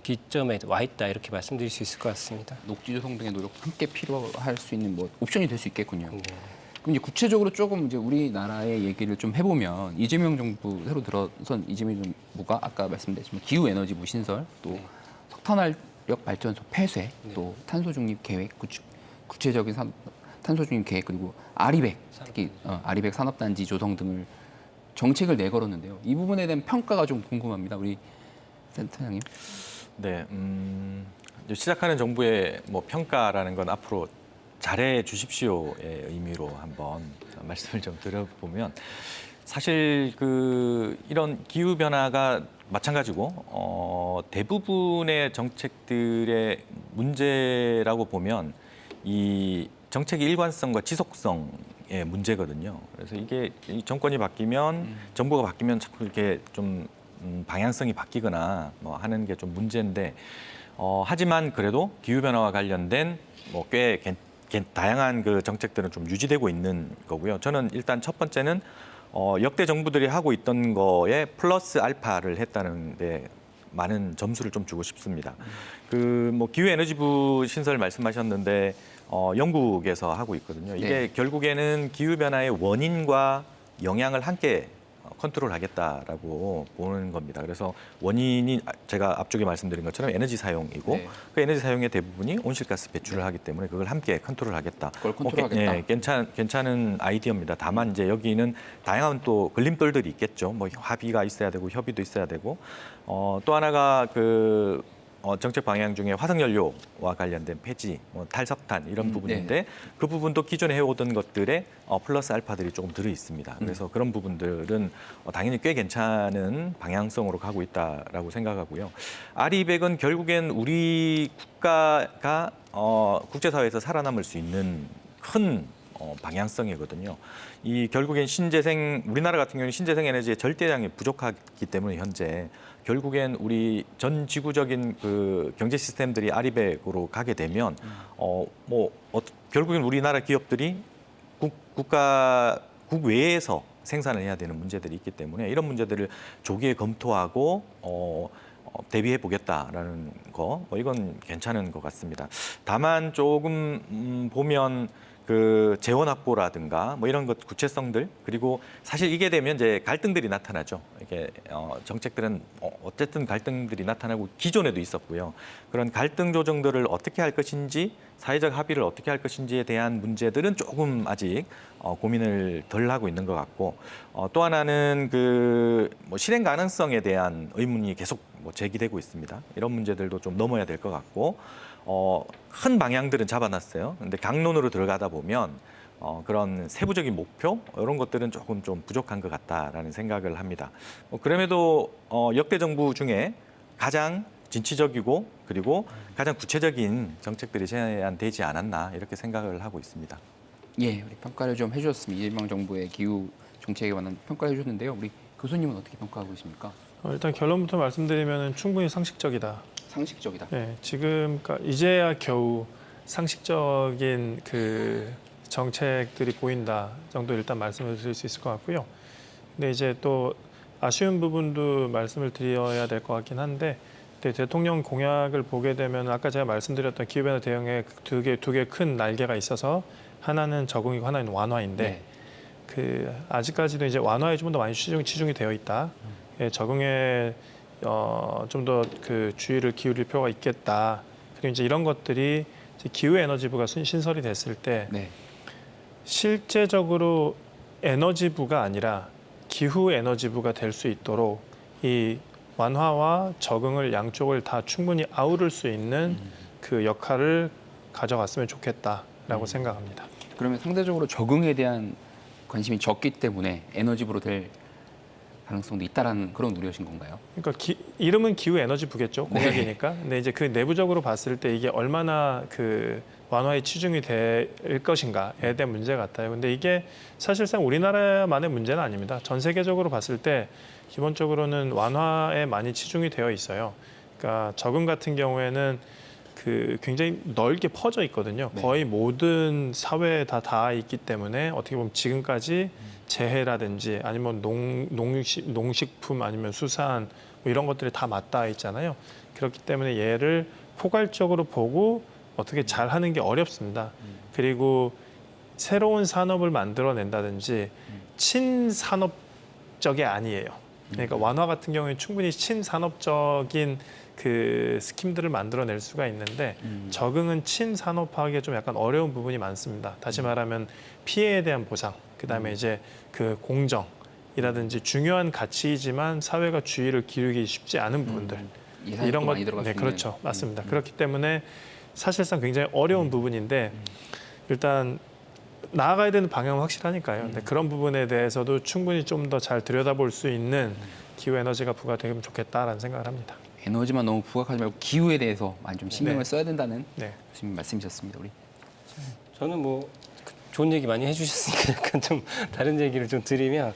기점에 와 있다 이렇게 말씀드릴 수 있을 것 같습니다. 녹지 조성 등의 노력 함께 필요할 수 있는 옵션이 될 수 있겠군요. 그럼 이제 구체적으로 조금 이제 우리나라의 얘기를 좀 해보면 이재명 정부 새로 들어선 이재명 정부가 아까 말씀드렸지만 기후 에너지 무신설 또 석탄화력 발전소 폐쇄 또 탄소 중립 계획 구체적인 탄소 중립 계획 그리고 아리백 특히 아리백 산업단지 조성 등을 정책을 내걸었는데요. 이 부분에 대한 평가가 좀 궁금합니다. 우리 센터장님. 네, 이제 시작하는 정부의 뭐 평가라는 건 앞으로 잘해 주십시오의 의미로 한번 말씀을 좀 드려보면 사실 이런 기후 변화가 마찬가지고 대부분의 정책들의 문제라고 보면 이 정책의 일관성과 지속성이 의 문제거든요. 그래서 이게 이 정권이 바뀌면 정부가 바뀌면 자꾸 이렇게 좀 방향성이 바뀌거나 뭐 하는 게 좀 문제인데 하지만 그래도 기후 변화와 관련된 뭐 꽤 다양한 그 정책들은 좀 유지되고 있는 거고요. 저는 일단 첫 번째는 역대 정부들이 하고 있던 거에 플러스 알파를 했다는데 많은 점수를 좀 주고 싶습니다. 그 뭐 기후에너지부 신설 말씀하셨는데 영국에서 하고 있거든요. 이게 네. 결국에는 기후 변화의 원인과 영향을 함께 컨트롤하겠다라고 보는 겁니다. 그래서 원인이 제가 앞쪽에 말씀드린 것처럼 에너지 사용이고 네. 그 에너지 사용의 대부분이 온실가스 배출을 하기 때문에 그걸 함께 컨트롤하겠다. 그걸 컨트롤하겠다. 괜찮은 아이디어입니다. 다만 이제 여기는 다양한 또 걸림돌들이 있겠죠. 뭐 합의가 있어야 되고 협의도 있어야 되고 또 하나가 그 정책 방향 중에 화석연료와 관련된 폐지, 뭐 탈석탄 이런 부분인데 그 부분도 기존에 해오던 것들에 플러스 알파들이 조금 들어 있습니다. 그래서 그런 부분들은 당연히 꽤 괜찮은 방향성으로 가고 있다라고 생각하고요. RE100은 결국엔 우리 국가가 국제사회에서 살아남을 수 있는 큰 방향성이거든요. 이 결국엔 우리나라 같은 경우는 신재생 에너지의 절대량이 부족하기 때문에 현재 결국엔 우리 전 지구적인 그 경제 시스템들이 RE100으로 가게 되면 결국엔 우리나라 기업들이 국외에서 생산을 해야 되는 문제들이 있기 때문에 이런 문제들을 조기에 검토하고 대비해 보겠다라는 거 이건 괜찮은 것 같습니다. 다만 조금 보면 그 재원 확보라든가 뭐 이런 것 구체성들 그리고 사실 이게 되면 이제 갈등들이 나타나죠. 이게 정책들은 어쨌든 갈등들이 나타나고 기존에도 있었고요. 그런 갈등 조정들을 어떻게 할 것인지 사회적 합의를 어떻게 할 것인지에 대한 문제들은 조금 아직 고민을 덜 하고 있는 것 같고 또 하나는 그 뭐 실행 가능성에 대한 의문이 계속 뭐 제기되고 있습니다. 이런 문제들도 좀 넘어야 될 것 같고. 큰 방향들은 잡아놨어요. 근데 강론으로 들어가다 보면 그런 세부적인 목표 이런 것들은 조금 좀 부족한 것 같다라는 생각을 합니다. 그럼에도 역대 정부 중에 가장 진취적이고 그리고 가장 구체적인 정책들이 제안되지 않았나 이렇게 생각을 하고 있습니다. 예, 우리 평가를 좀 해주셨습니다. 이재명 정부의 기후 정책에 관한 평가를 해주셨는데요. 우리 교수님은 어떻게 평가하고 계십니까? 일단 결론부터 말씀드리면 충분히 상식적이다. 상식적이다. 네, 지금 그러니까 이제야 겨우 상식적인 그 정책들이 보인다 정도 일단 말씀을 드릴 수 있을 것 같고요. 근데 이제 또 아쉬운 부분도 말씀을 드려야 될 것 같긴 한데 대통령 공약을 보게 되면 아까 제가 말씀드렸던 기후변화 대응에 두 개 큰 날개가 있어서 하나는 적응이고 하나는 완화인데 네. 그 아직까지도 이제 완화에 좀 더 많이 치중이 되어 있다. 예, 적응에 좀 더 그 주의를 기울일 필요가 있겠다. 그리고 이제 이런 것들이 이제 기후에너지부가 신설이 됐을 때 네. 실제적으로 에너지부가 아니라 기후에너지부가 될 수 있도록 이 완화와 적응을 양쪽을 다 충분히 아우를 수 있는 그 역할을 가져갔으면 좋겠다라고 생각합니다. 그러면 상대적으로 적응에 대한 관심이 적기 때문에 에너지부로 될 가능성도 있다라는 그런 우려신 건가요? 그러니까 이름은 기후에너지부겠죠, 공약이니까. 근데 이제 그 내부적으로 봤을 때 이게 얼마나 그 완화에 치중이 될 것인가에 대한 문제 같아요. 근데 이게 사실상 우리나라만의 문제는 아닙니다. 전 세계적으로 봤을 때 기본적으로는 완화에 많이 치중이 되어 있어요. 그러니까 적응 같은 경우에는 그 굉장히 넓게 퍼져 있거든요. 네. 거의 모든 사회에 다 닿아 있기 때문에 어떻게 보면 지금까지 재해라든지 아니면 농식품 아니면 수산 뭐 이런 것들이 다 맞닿아 있잖아요. 그렇기 때문에 얘를 포괄적으로 보고 어떻게 잘하는 게 어렵습니다. 그리고 새로운 산업을 만들어낸다든지 친산업적이 아니에요. 그러니까 완화 같은 경우에 충분히 친산업적인 그 스킴들을 만들어낼 수가 있는데 적응은 친산업화하기가 좀 약간 어려운 부분이 많습니다. 다시 말하면 피해에 대한 보상, 그다음에 이제 그 공정이라든지 중요한 가치이지만 사회가 주의를 기울이기 쉽지 않은 부분들 예산이 이런 또 것, 많이 들어갈 수 네, 있는. 그렇죠, 맞습니다. 그렇기 때문에 사실상 굉장히 어려운 부분인데 일단 나아가야 되는 방향은 확실하니까요. 근데 그런 부분에 대해서도 충분히 좀 더 잘 들여다볼 수 있는 기후 에너지가 부과되면 좋겠다라는 생각을 합니다. 에너지만 너무 부각하지 말고 기후에 대해서 많이 좀 신경을 네. 써야 된다는 네. 교수님 말씀이셨습니다. 우리 저는 뭐 좋은 얘기 많이 해주셨으니까 약간 좀 다른 얘기를 좀 드리면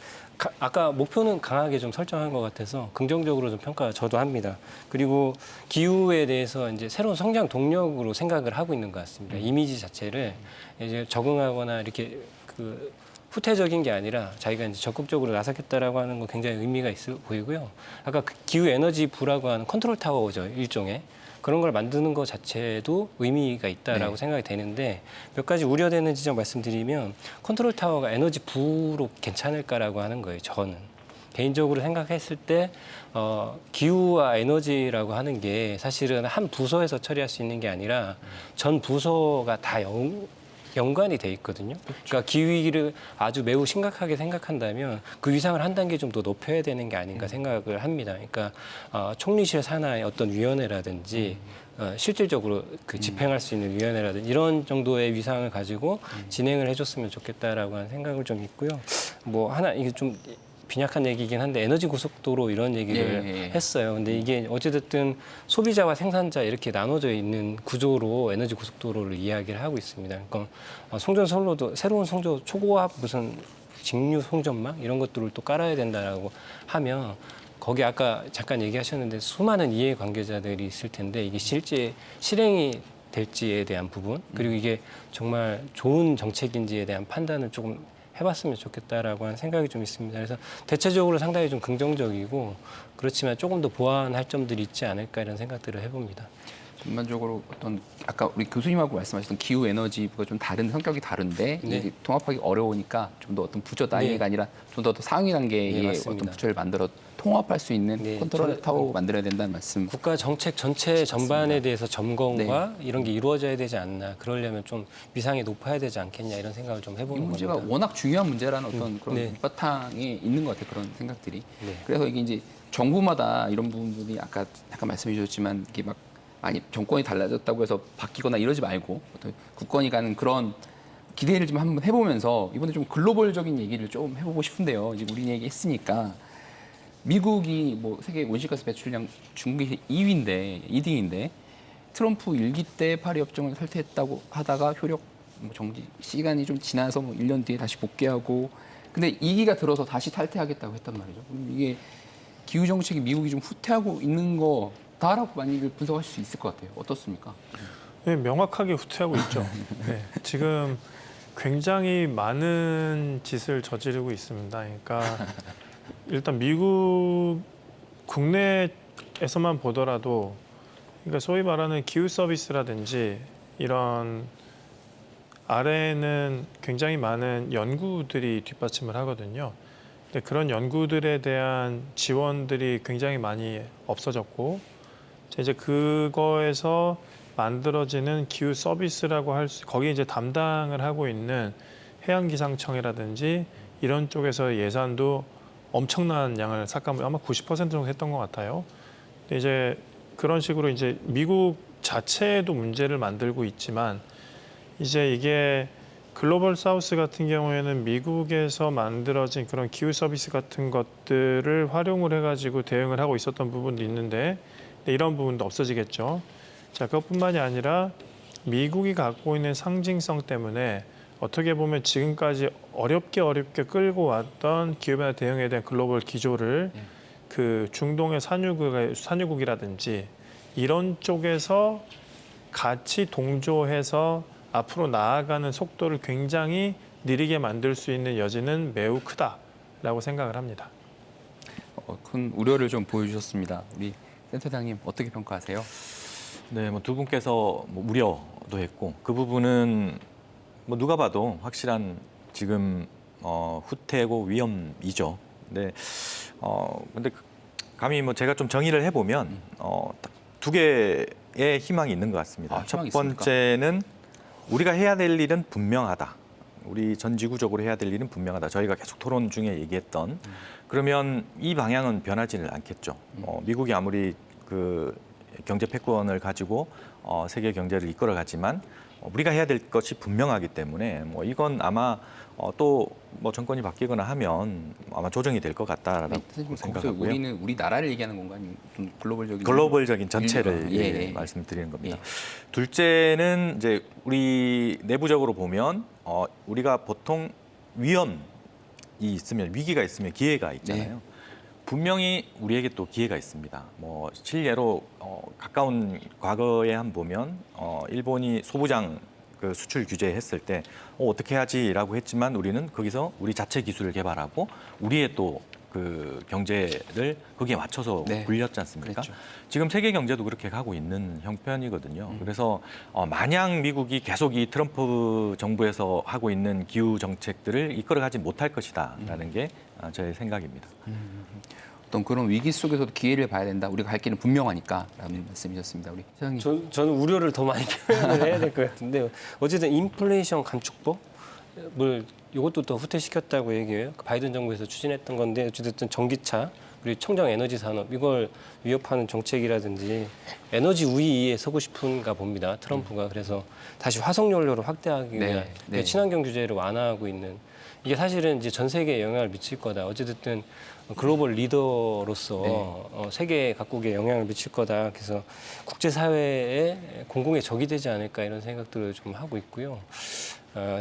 아까 목표는 강하게 좀 설정한 것 같아서 긍정적으로 좀 평가 저도 합니다. 그리고 기후에 대해서 이제 새로운 성장 동력으로 생각을 하고 있는 것 같습니다. 이미지 자체를 이제 적응하거나 이렇게 그 후퇴적인 게 아니라 자기가 이제 적극적으로 나서겠다라고 하는 거 굉장히 의미가 있어 보이고요. 아까 그 기후 에너지 부라고 하는 컨트롤 타워죠, 일종의. 그런 걸 만드는 것 자체도 의미가 있다라고 네. 생각이 되는데 몇 가지 우려되는 지점 말씀드리면 컨트롤 타워가 에너지 부로 괜찮을까라고 하는 거예요. 저는 개인적으로 생각했을 때 기후와 에너지라고 하는 게 사실은 한 부서에서 처리할 수 있는 게 아니라 전 부서가 다 연관이 돼 있거든요. 그러니까 기후위기를 아주 매우 심각하게 생각한다면 그 위상을 한 단계 좀 더 높여야 되는 게 아닌가 생각을 합니다. 그러니까 총리실 산하의 어떤 위원회라든지 실질적으로 그 집행할 수 있는 위원회라든지 이런 정도의 위상을 가지고 진행을 해줬으면 좋겠다라고 하는 생각을 좀 있고요. 뭐 하나 이게 좀 빈약한 얘기긴 한데 에너지 고속도로 이런 얘기를 예. 했어요. 근데 이게 어찌됐든 소비자와 생산자 이렇게 나눠져 있는 구조로 에너지 고속도로를 이야기를 하고 있습니다. 그러니까 송전선로도 새로운 송전 초고압 무슨 직류 송전망 이런 것들을 또 깔아야 된다라고 하면 거기 아까 잠깐 얘기하셨는데 수많은 이해 관계자들이 있을 텐데 이게 실제 실행이 될지에 대한 부분 그리고 이게 정말 좋은 정책인지에 대한 판단을 조금 해봤으면 좋겠다라고 하는 생각이 좀 있습니다. 그래서 대체적으로 상당히 좀 긍정적이고 그렇지만 조금 더 보완할 점들이 있지 않을까 이런 생각들을 해봅니다. 전반적으로 어떤 아까 우리 교수님하고 말씀하셨던 기후 에너지가 좀 다른 성격이 다른데 네. 이게 통합하기 어려우니까 좀 더 어떤 부처 단위가 네. 아니라 좀 더 상위 단계의 네, 맞습니다. 어떤 부처를 만들어 통합할 수 있는 네, 컨트롤 타워 만들어야 된다는 말씀. 국가 정책 전체 전반에 대해서 점검과 이런 게 이루어져야 되지 않나. 그러려면 좀 위상이 높아야 되지 않겠냐 이런 생각을 좀 이 해보는 문제가 겁니다. 워낙 중요한 문제라는 어떤 그런 네. 밑바탕에 있는 것 같아요. 그런 생각들이. 네. 그래서 이게 이제 정부마다 이런 부분들이 아까 잠깐 말씀해 주셨지만 이게 막 아니 정권이 달라졌다고 해서 바뀌거나 이러지 말고 어떤 굳건히 가는 그런 기대를 좀 한번 해보면서 이번에 좀 글로벌적인 얘기를 좀 해보고 싶은데요. 이제 우리 얘기 했으니까 미국이 뭐 세계 온실가스 배출량 중국이 2위인데 트럼프 1기 때 파리 협정을 탈퇴했다고 하다가 효력 뭐 정지 시간이 좀 지나서 뭐 1년 뒤에 다시 복귀하고 근데 2기가 들어서 다시 탈퇴하겠다고 했단 말이죠. 그럼 이게 기후 정책이 미국이 좀 후퇴하고 있는 거다라고 많이들 분석하실 수 있을 것 같아요. 어떻습니까? 네, 명확하게 후퇴하고 있죠. 네, 지금 굉장히 많은 짓을 저지르고 있습니다. 그러니까 일단 미국 국내에서만 보더라도 그러니까 소위 말하는 기후 서비스라든지 이런 아래에는 굉장히 많은 연구들이 뒷받침을 하거든요. 근데 그런 연구들에 대한 지원들이 굉장히 많이 없어졌고 이제 그거에서 만들어지는 기후 서비스라고 할 수, 거기에 이제 담당을 하고 있는 해양기상청이라든지 이런 쪽에서 예산도 엄청난 양을 삭감, 아마 90% 정도 했던 것 같아요. 근데 이제 그런 식으로 이제 미국 자체에도 문제를 만들고 있지만 이제 이게 글로벌 사우스 같은 경우에는 미국에서 만들어진 그런 기후 서비스 같은 것들을 활용을 해가지고 대응을 하고 있었던 부분도 있는데 이런 부분도 없어지겠죠. 자, 그것뿐만이 아니라 미국이 갖고 있는 상징성 때문에 어떻게 보면 지금까지 어렵게 끌고 왔던 기후변화 대응에 대한 글로벌 기조를 그 중동의 산유국이라든지 이런 쪽에서 같이 동조해서 앞으로 나아가는 속도를 굉장히 느리게 만들 수 있는 여지는 매우 크다라고 생각을 합니다. 큰 우려를 좀 보여주셨습니다. 우리 센터장님 어떻게 평가하세요? 네, 뭐 두 분께서 뭐 우려도 했고 그 부분은 뭐 누가 봐도 확실한 지금 후퇴고 위험이죠. 근데 감히 뭐 제가 좀 정의를 해보면 두 개의 희망이 있는 것 같습니다. 첫 희망이 번째는 우리가 해야 될 일은 분명하다. 우리 전 지구적으로 해야 될 일은 분명하다. 저희가 계속 토론 중에 얘기했던 그러면 이 방향은 변하지는 않겠죠. 미국이 아무리 그 경제 패권을 가지고 세계 경제를 이끌어가지만 우리가 해야 될 것이 분명하기 때문에 뭐 이건 아마 또 뭐 정권이 바뀌거나 하면 아마 조정이 될 것 같다라고 생각하고요. 우리는 우리나라를 얘기하는 건가 아니면 좀 글로벌적인 전체를 예. 말씀드리는 겁니다. 예. 둘째는 이제 우리 내부적으로 보면 우리가 보통 위험이 있으면 위기가 있으면 기회가 있잖아요. 네. 분명히 우리에게 또 기회가 있습니다. 뭐 실례로 가까운 과거에 한번 보면 일본이 소부장 그 수출 규제했을 때 어떻게 하지라고 했지만 우리는 거기서 우리 자체 기술을 개발하고 우리의 또 그 경제를 거기에 맞춰서 네. 굴렸지 않습니까? 그랬죠. 지금 세계 경제도 그렇게 가고 있는 형편이거든요. 그래서 마냥 미국이 계속 이 트럼프 정부에서 하고 있는 기후 정책들을 이끌어가지 못할 것이다라는 게 저의 생각입니다. 어떤 그런 위기 속에서도 기회를 봐야 된다. 우리가 갈 길은 분명하니까라는 말씀이셨습니다. 우리 시장님. 저는 우려를 더 많이 표현을 해야 될 것 같은데 어쨌든 인플레이션 감축법 뭘 이것도 더 후퇴시켰다고 얘기해요. 바이든 정부에서 추진했던 건데 어쨌든 전기차 그리고 청정 에너지 산업 이걸 위협하는 정책이라든지 에너지 우위에 서고 싶은가 봅니다. 트럼프가 그래서 다시 화석 연료를 확대하기 위한 네. 친환경 규제를 완화하고 있는 이게 사실은 이제 전 세계에 영향을 미칠 거다. 어쨌든 글로벌 리더로서 세계 각국에 영향을 미칠 거다. 그래서 국제사회에 공공의 적이 되지 않을까 이런 생각들을 좀 하고 있고요.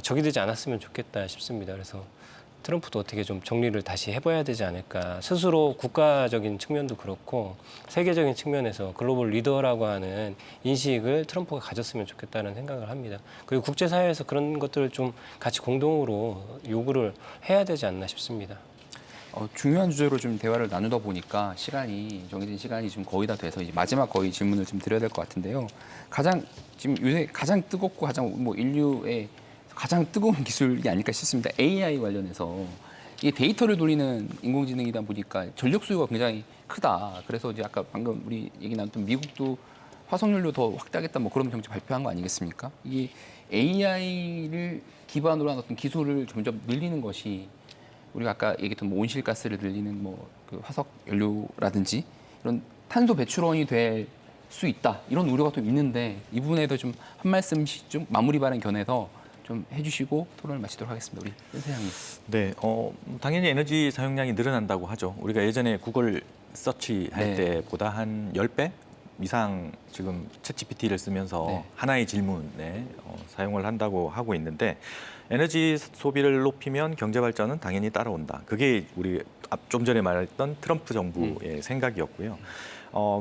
적이 되지 않았으면 좋겠다 싶습니다. 그래서 트럼프도 어떻게 좀 정리를 다시 해봐야 되지 않을까. 스스로 국가적인 측면도 그렇고 세계적인 측면에서 글로벌 리더라고 하는 인식을 트럼프가 가졌으면 좋겠다는 생각을 합니다. 그리고 국제사회에서 그런 것들을 좀 같이 공동으로 요구를 해야 되지 않나 싶습니다. 중요한 주제로 좀 대화를 나누다 보니까 정해진 시간이 좀 거의 다 돼서 이제 마지막 거의 질문을 좀 드려야 될 것 같은데요. 지금 요새 가장 뜨겁고 인류의 가장 뜨거운 기술이 아닐까 싶습니다. AI 관련해서 이게 데이터를 돌리는 인공지능이다 보니까 전력 수요가 굉장히 크다. 그래서 이제 아까 방금 우리 얘기 나눴던 미국도 화석연료 더 확대하겠다 뭐 그런 정책 발표한 거 아니겠습니까? 이게 AI를 기반으로 한 어떤 기술을 점점 늘리는 것이 우리가 아까 얘기했던 뭐 온실가스를 늘리는 그 화석 연료라든지 이런 탄소 배출원이 될 수 있다 이런 우려가 좀 있는데 이 부분에도 좀 한 말씀씩 좀 마무리 발언 견해서 좀 해주시고 토론을 마치도록 하겠습니다. 우리 현 사장님. 네, 당연히 에너지 사용량이 늘어난다고 하죠. 우리가 예전에 구글 서치할 때보다 한 10배 이상 지금 챗GPT를 쓰면서 하나의 질문에 사용을 한다고 하고 있는데 에너지 소비를 높이면 경제 발전은 당연히 따라온다. 그게 우리 좀 전에 말했던 트럼프 정부의 생각이었고요.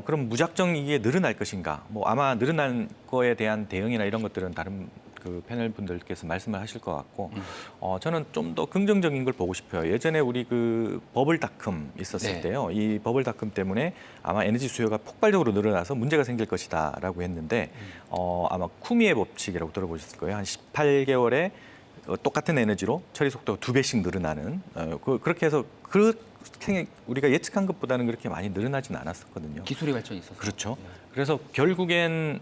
그럼 무작정 이게 늘어날 것인가? 뭐 아마 늘어날 거에 대한 대응이나 이런 것들은 다른 그 패널 분들께서 말씀을 하실 것 같고 저는 좀 더 긍정적인 걸 보고 싶어요. 예전에 우리 그 버블닷컴 있었을 때요. 이 버블닷컴 때문에 아마 에너지 수요가 폭발적으로 늘어나서 문제가 생길 것이다라고 했는데 아마 쿠미의 법칙이라고 들어보셨을 거예요. 한 18개월에 똑같은 에너지로 처리 속도가 2배씩 늘어나는 그렇게 해서 우리가 예측한 것보다는 그렇게 많이 늘어나지는 않았었거든요. 기술의 발전이 있어서. 그렇죠. 그래서 결국엔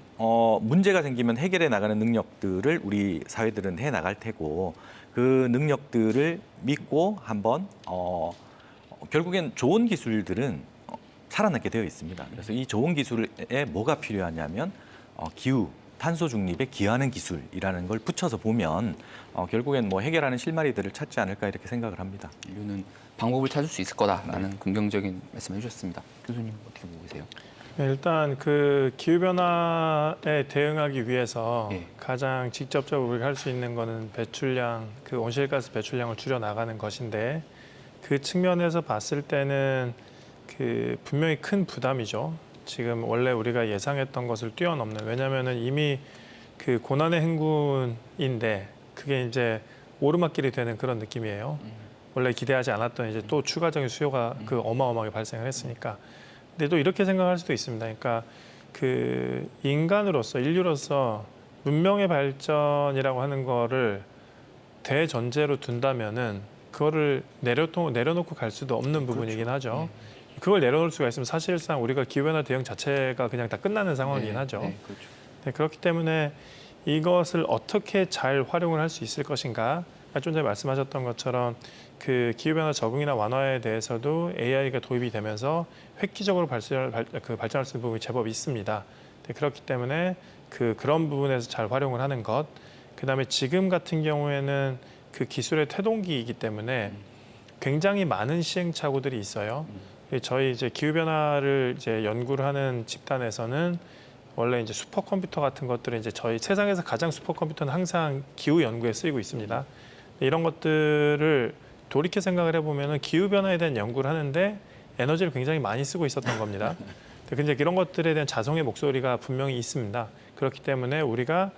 문제가 생기면 해결해 나가는 능력들을 우리 사회들은 해 나갈 테고 그 능력들을 믿고 한번 결국엔 좋은 기술들은 살아남게 되어 있습니다. 그래서 이 좋은 기술에 뭐가 필요하냐면 기후, 탄소 중립에 기여하는 기술이라는 걸 붙여서 보면 결국엔 뭐 해결하는 실마리들을 찾지 않을까 이렇게 생각을 합니다. 인류는 방법을 찾을 수 있을 거다라는 긍정적인 말씀을 해주셨습니다. 교수님 어떻게 보고 계세요? 일단 그 기후 변화에 대응하기 위해서 가장 직접적으로 우리가 할 수 있는 거는 배출량, 그 온실가스 배출량을 줄여 나가는 것인데 그 측면에서 봤을 때는 그 분명히 큰 부담이죠. 지금 원래 우리가 예상했던 것을 뛰어넘는, 왜냐하면은 이미 그 고난의 행군인데 그게 이제 오르막길이 되는 그런 느낌이에요. 원래 기대하지 않았던 이제 또 추가적인 수요가 그 어마어마하게 발생을 했으니까. 근데 또 이렇게 생각할 수도 있습니다. 그러니까 그 인류로서 문명의 발전이라고 하는 거를 대전제로 둔다면은 그거를 내려놓고 갈 수도 없는 부분이긴 하죠. 그걸 내려놓을 수가 있으면 사실상 우리가 기후변화 대응 자체가 그냥 다 끝나는 상황이긴 하죠. 그렇죠. 네, 그렇기 때문에 이것을 어떻게 잘 활용을 할 수 있을 것인가. 좀 전에 말씀하셨던 것처럼 그 기후변화 적응이나 완화에 대해서도 AI가 도입이 되면서 획기적으로 발전할 수 있는 부분이 제법 있습니다. 네, 그렇기 때문에 그런 부분에서 잘 활용을 하는 것. 그다음에 지금 같은 경우에는 그 기술의 태동기이기 때문에 굉장히 많은 시행착오들이 있어요. 저희 이제 기후 변화를 이제 연구를 하는 집단에서는 원래 이제 슈퍼컴퓨터 같은 것들은 이제 저희 세상에서 가장 슈퍼컴퓨터는 항상 기후 연구에 쓰이고 있습니다. 이런 것들을 돌이켜 생각을 해보면은 기후 변화에 대한 연구를 하는데 에너지를 굉장히 많이 쓰고 있었던 겁니다. 근데 이런 것들에 대한 자성의 목소리가 분명히 있습니다. 그렇기 때문에 우리가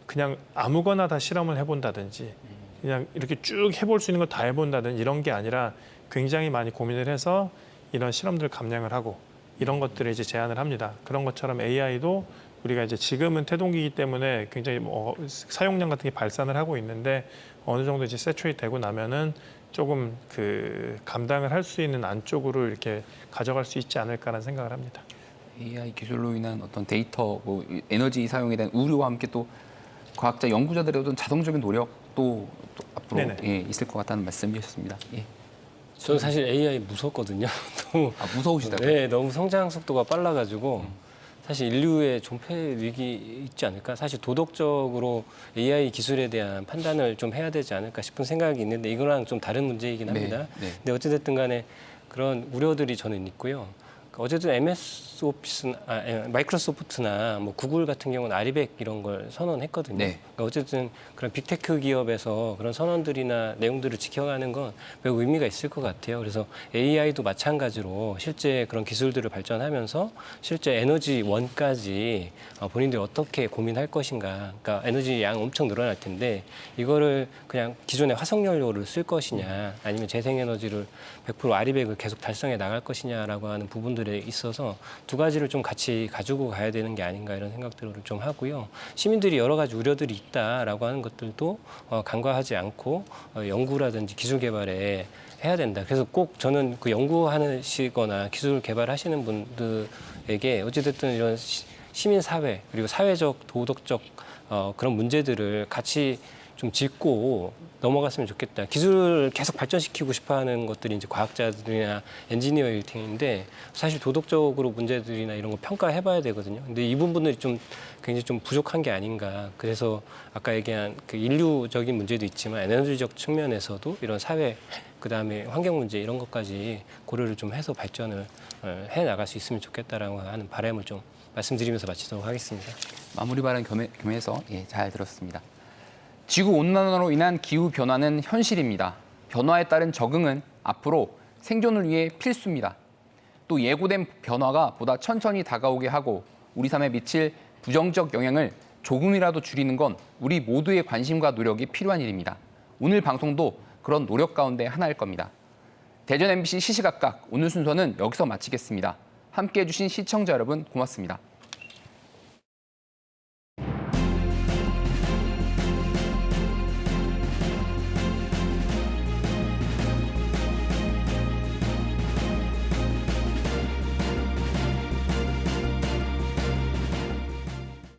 그냥 아무거나 다 실험을 해본다든지 그냥 이렇게 쭉 해볼 수 있는 거 다 해본다든지 이런 게 아니라 굉장히 많이 고민을 해서 이런 실험들을 감량을 하고 이런 것들을 이제 제안을 합니다. 그런 것처럼 AI도 우리가 이제 지금은 태동기이기 때문에 굉장히 사용량 같은 게 발산을 하고 있는데 어느 정도 이제 세츄레이트 되고 나면은 조금 그 감당을 할 수 있는 안쪽으로 이렇게 가져갈 수 있지 않을까라는 생각을 합니다. AI 기술로 인한 어떤 데이터, 뭐 에너지 사용에 대한 우려와 함께 또 과학자, 연구자들의 어떤 자성적인 노력도 또 앞으로 예, 있을 것 같다는 말씀이셨습니다. 예. 저는 사실 AI 무섭거든요. 너무 무서우시다고요? 네, 너무 성장 속도가 빨라가지고 사실 인류의 존폐 위기 있지 않을까? 사실 도덕적으로 AI 기술에 대한 판단을 좀 해야 되지 않을까 싶은 생각이 있는데 이거랑 좀 다른 문제이긴 합니다. 네. 근데 어찌됐든 간에 그런 우려들이 저는 있고요. 어쨌든 MS 오피스, 마이크로소프트나 뭐 구글 같은 경우는 아리백 이런 걸 선언했거든요. 네. 그러니까 어쨌든 그런 빅테크 기업에서 그런 선언들이나 내용들을 지켜가는 건 매우 의미가 있을 것 같아요. 그래서 AI도 마찬가지로 실제 그런 기술들을 발전하면서 실제 에너지 원까지 본인들이 어떻게 고민할 것인가. 그러니까 에너지 양 엄청 늘어날 텐데 이거를 그냥 기존의 화석연료를 쓸 것이냐 아니면 재생에너지를 100% 아리백을 계속 달성해 나갈 것이냐라고 하는 부분들에 있어서 두 가지를 좀 같이 가지고 가야 되는 게 아닌가 이런 생각들을 좀 하고요. 시민들이 여러 가지 우려들이 있다라고 하는 것들도 간과하지 않고 연구라든지 기술 개발에 해야 된다. 그래서 꼭 저는 그 연구하시거나 기술 개발하시는 분들에게 어찌됐든 이런 시민 사회 그리고 사회적 도덕적 그런 문제들을 같이 좀 짚고 넘어갔으면 좋겠다. 기술을 계속 발전시키고 싶어하는 것들이 이제 과학자들이나 엔지니어일 텐데 사실 도덕적으로 문제들이나 이런 거 평가해봐야 되거든요. 근데 이 부분들이 좀 굉장히 좀 부족한 게 아닌가. 그래서 아까 얘기한 그 인류적인 문제도 있지만 에너지적 측면에서도 이런 사회 그다음에 환경 문제 이런 것까지 고려를 좀 해서 발전을 해 나갈 수 있으면 좋겠다라고 하는 바람을 좀 말씀드리면서 마치도록 하겠습니다. 마무리 발언 겸해서 예, 잘 들었습니다. 지구 온난화로 인한 기후 변화는 현실입니다. 변화에 따른 적응은 앞으로 생존을 위해 필수입니다. 또 예고된 변화가 보다 천천히 다가오게 하고 우리 삶에 미칠 부정적 영향을 조금이라도 줄이는 건 우리 모두의 관심과 노력이 필요한 일입니다. 오늘 방송도 그런 노력 가운데 하나일 겁니다. 대전 MBC 시시각각 오늘 순서는 여기서 마치겠습니다. 함께해 주신 시청자 여러분 고맙습니다.